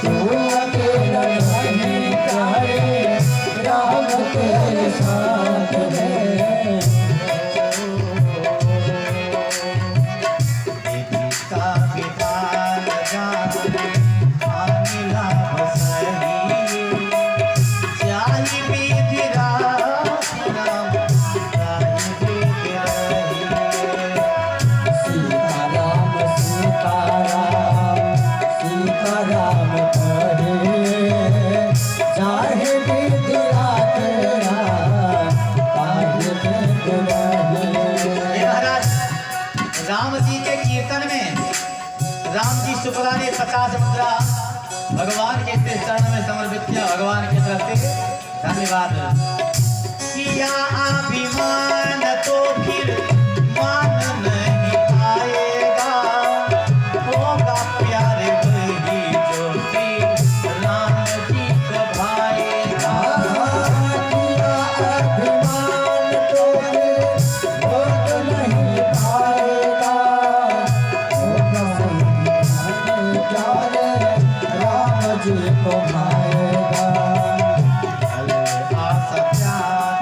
तू अकेला नहीं प्यारे राम तेरे साथ में। विधि का विधान जाने आमिला बसहिए जाहि विधि राखे राम ताहि विधि रहिए। सीताराम सीताराम सीताराम कहिए चाहे विधि राखे राम ताहि विधि रहिए। हे महाराज, राम जी के कीर्तन में राम जी शुक्ला ने 50 मुद्रा भगवान के चरण में समर्पित किया। भगवान की तरफ से धन्यवाद। किया अभिमान तो फिर मान नहीं पाएगा होगा प्यारे वही जो कि राम जी को भाएगा। किया अभिमान तो भोग नहीं पाएगा होगा प्यारे राम जी को भाएगा। आस प्यार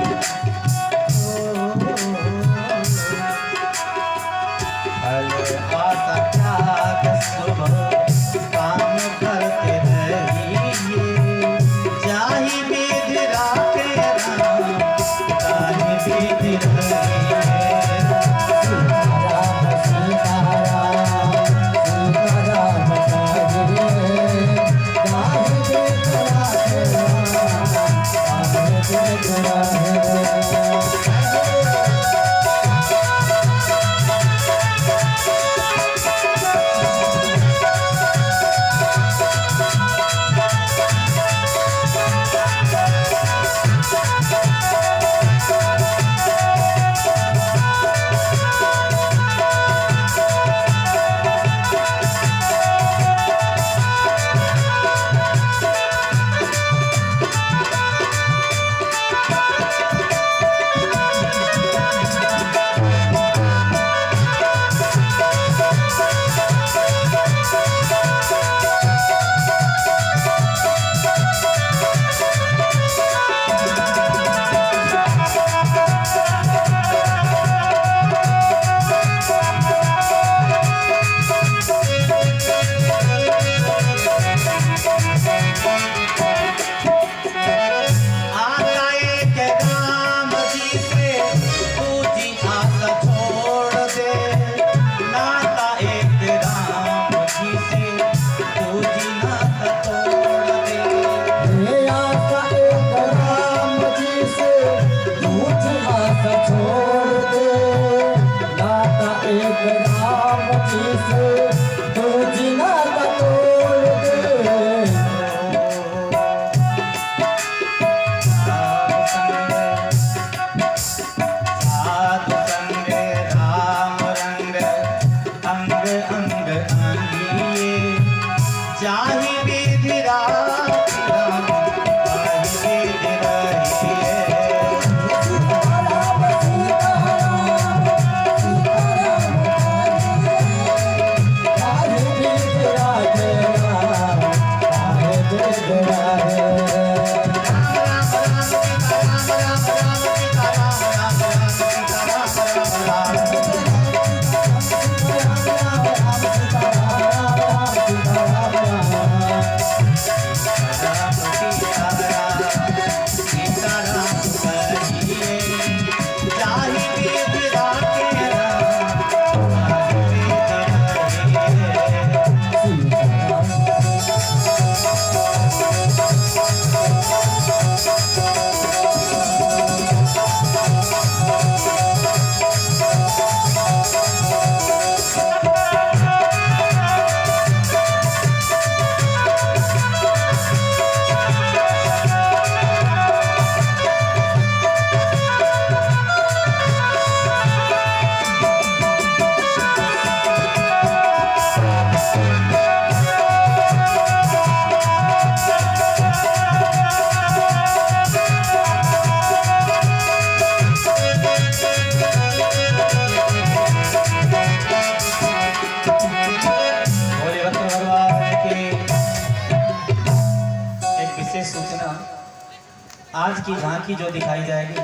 आज की झांकी जो दिखाई जाएगी,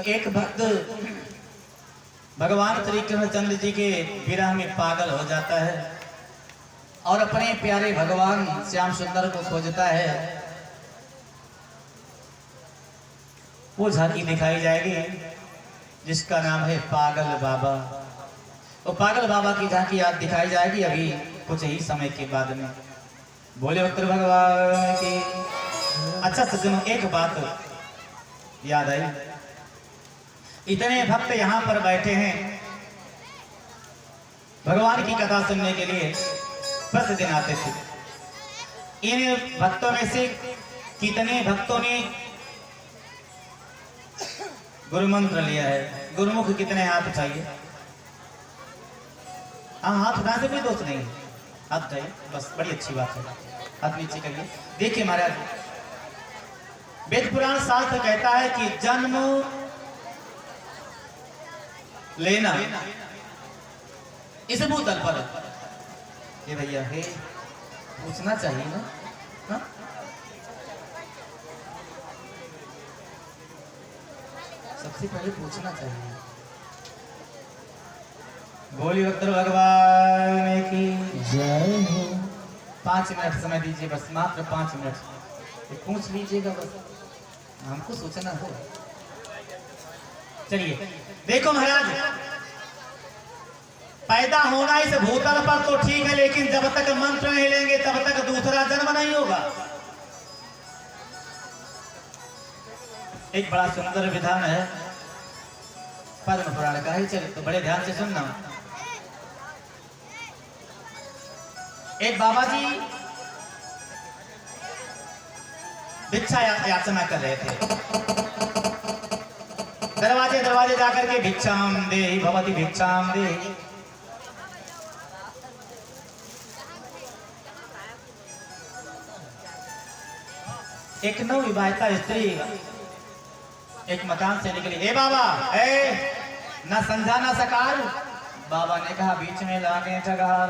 एक भक्त भगवान श्री कृष्णचंद्र जी के विरह में पागल हो जाता है और अपने प्यारे भगवान श्याम सुंदर को खोजता है। वो झांकी दिखाई जाएगी जिसका नाम है पागल बाबा। वो पागल बाबा की झांकी आज दिखाई जाएगी अभी कुछ ही समय के बाद में। बोले उत्तर भगवान की। अच्छा सज्जनों, एक बात याद आई, इतने भक्त यहाँ पर बैठे हैं भगवान की कथा सुनने के लिए, प्रतिदिन आते थे। इन भक्तों में से कितने भक्तों ने गुरु मंत्र लिया है? गुरुमुख कितने हाथ उठाइए। हाँ, हाथ उठाने से कोई दोष नहीं है, हाथ उठाइए बस, बड़ी अच्छी बात है। हाथ नीचे करिए। देखिए महाराज, वेद पुराण शास्त्र कहता है कि जन्म लेना इस भूतल पर, ये भैया है पूछना चाहिए ना, हा? सबसे पहले पूछना चाहिए। बोलिए उत्तर भगवान की जय हो। 5 मिनट समय दीजिए बस, मात्र 5 मिनट, पूछ लीजिएगा बस, हमको सोचना हो। चलिए देखो महाराज, पैदा होना इस भूतल पर तो ठीक है, लेकिन जब तक मंत्र नहीं लेंगे तब तक दूसरा जन्म नहीं होगा। एक बड़ा सुंदर विधान है पद्म पुराण का ही, चलिए तो बड़े ध्यान से सुनना। एक बाबा जी भिक्षा याचना कर रहे थे, दरवाजे दरवाजे जाकर के भिक्षाम देहि भवति भिक्षाम देहि। एक नवविवाहिता स्त्री एक मकान से निकली। ए बाबा, ए न संझा न सकार। बाबा ने कहा बीच में लागे ठगार,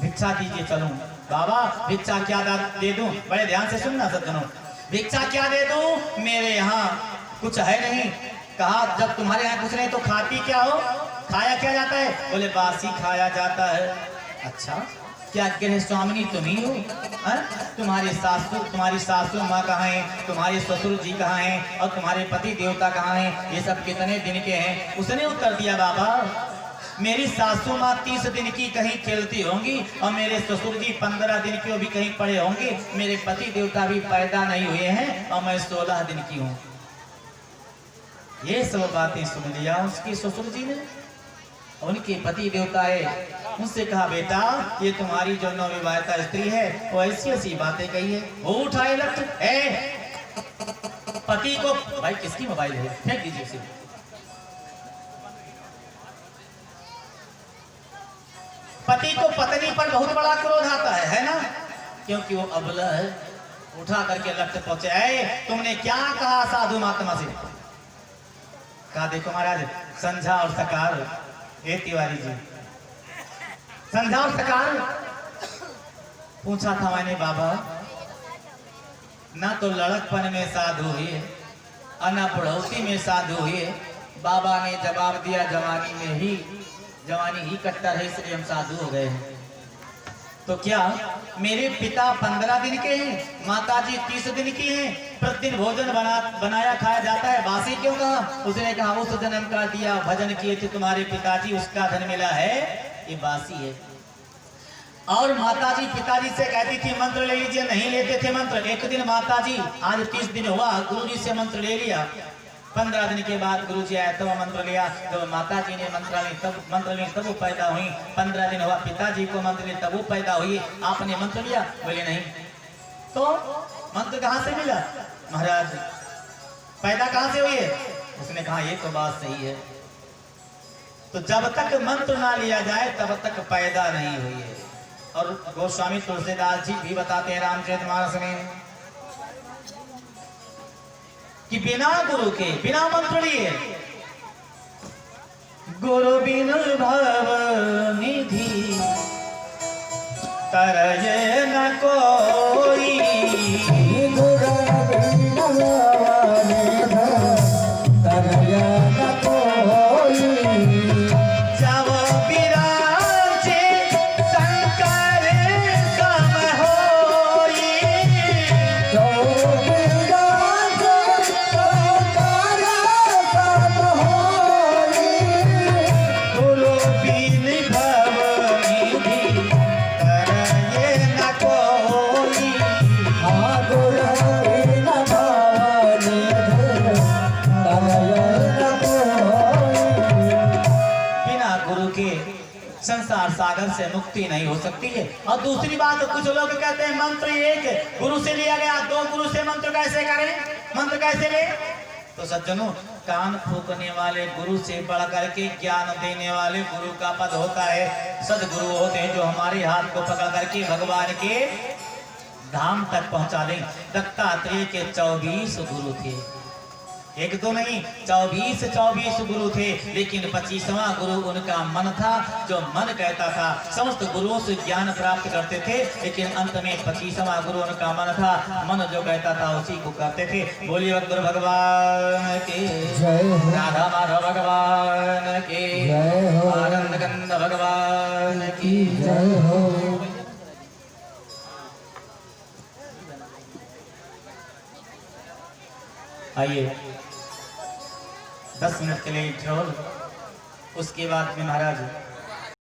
भिक्षा दीजिए चलूं। बाबा भिक्षा क्या दे दूं? बड़े ध्यान से सुनना सज्जनों, भिक्षा क्या दे दूं? मेरे यहाँ कुछ है नहीं। कहा जब तुम्हारे यहाँ कुछ नहीं तो खाती क्या हो? खाया क्या जाता है? बोले बासी खाया जाता है। अच्छा, क्या गृह स्वामिनी तुम ही हो? तुम्हारी सासू माँ कहाँ है? तुम्हारे ससुर जी कहाँ हैं? और तुम्हारे पति देवता कहाँ हैं? ये सब कितने दिन के हैं? उसने उत्तर दिया, बाबा मेरी सासू माँ 30 दिन की कहीं खेलती होंगी और मेरे ससुर जी 15 दिन के भी कहीं पड़े होंगे। मेरे पति देवता भी पैदा नहीं हुए हैं और मैं 16 दिन की हूँ। ये सब बातें सुन लिया उसकी ससुर जी ने। उनके पति देवता है, उनसे कहा बेटा ये तुम्हारी जो नवविवाहिता स्त्री है वो ऐसी ऐसी बातें कही है। वो उठाए लट, पति को, भाई किसकी मोबाइल है, फेंक दीजिए उसे। पति को पत्नी पर बहुत बड़ा क्रोध आता है ना, क्योंकि वो अबला है। उठा करके लट पहुंचे, तुमने क्या कहा साधु महात्मा से? कहा देखो महाराज, संझा और सकार, ए तिवारी जी, संझा और सकार पूछा था मैंने बाबा, ना तो लड़कपन में साधु हुए और ना बुढ़ौती में साधु हुए। बाबा ने जवाब दिया जवानी ही कट्टर है इसलिए हम साधु हो गए हैं। तो क्या मेरे पिता 15 दिन के हैं, माताजी 30 दिन की हैं, प्रतिदिन भोजन बनाया खाया जाता है, बासी क्यों कहा? उसने कहा उस जन्म का दिया भजन किए थे तुम्हारे पिताजी, उसका धन मिला है, ये बासी है। और माताजी पिताजी से कहती थी मंत्र ले लीजिए, नहीं लेते थे मंत्र। एक दिन माताजी, आज 30 दिन हुआ, गुरुजी से मंत्र ले लिया। 15 दिन के बाद गुरुजी आया तब मंत्र लिया। जब माताजी ने मंत्र ली तब वो पैदा हुई। 15 दिन हुआ, पिताजी को मंत्र लिया तब वो पैदा हुई। आपने मंत्र लिया? बोले नहीं। तो मंत्र कहाँ से मिला? महाराज पैदा कहाँ से हुई है? उसने कहा ये तो बात सही है। तो जब तक मंत्र ना लिया जाए तब तक पैदा नहीं हुई है। और गोस्वामी तुलसीदास जी भी बताते हैं रामचरितमानस में कि बिना गुरु के, बिना मंत्र लिए, गुरु बिनु भव निधि तरये न को देखिए संसार सागर से मुक्ति नहीं हो सकती है। और दूसरी बात, कुछ लोग कहते हैं मंत्र एक गुरु से लिया गया, दो गुरु से मंत्र कैसे करें, मंत्र कैसे ले? तो सज्जनों, कान फूकने वाले गुरु से बढ़ करके ज्ञान देने वाले गुरु का पद होता है। सदगुरु होते हैं जो हमारे हाथ को पकड़ करके भगवान के धाम तक पहुंचा दें। दत्तात्रेय के 24 गुरु थे, एक तो नहीं 24 गुरु थे, लेकिन 25वां गुरु उनका मन था, जो मन कहता था। समस्त गुरुओं से ज्ञान प्राप्त करते थे, लेकिन अंत में 25वां गुरु उनका मन था, मन जो कहता था उसी को करते थे। बोलिए गुरु भगवान के जय हो, राधा माधव भगवान के जय हो, आनंद कंद भगवान की जय हो। आइए 10 मिनट के लिए ढोल, उसके बाद में महाराज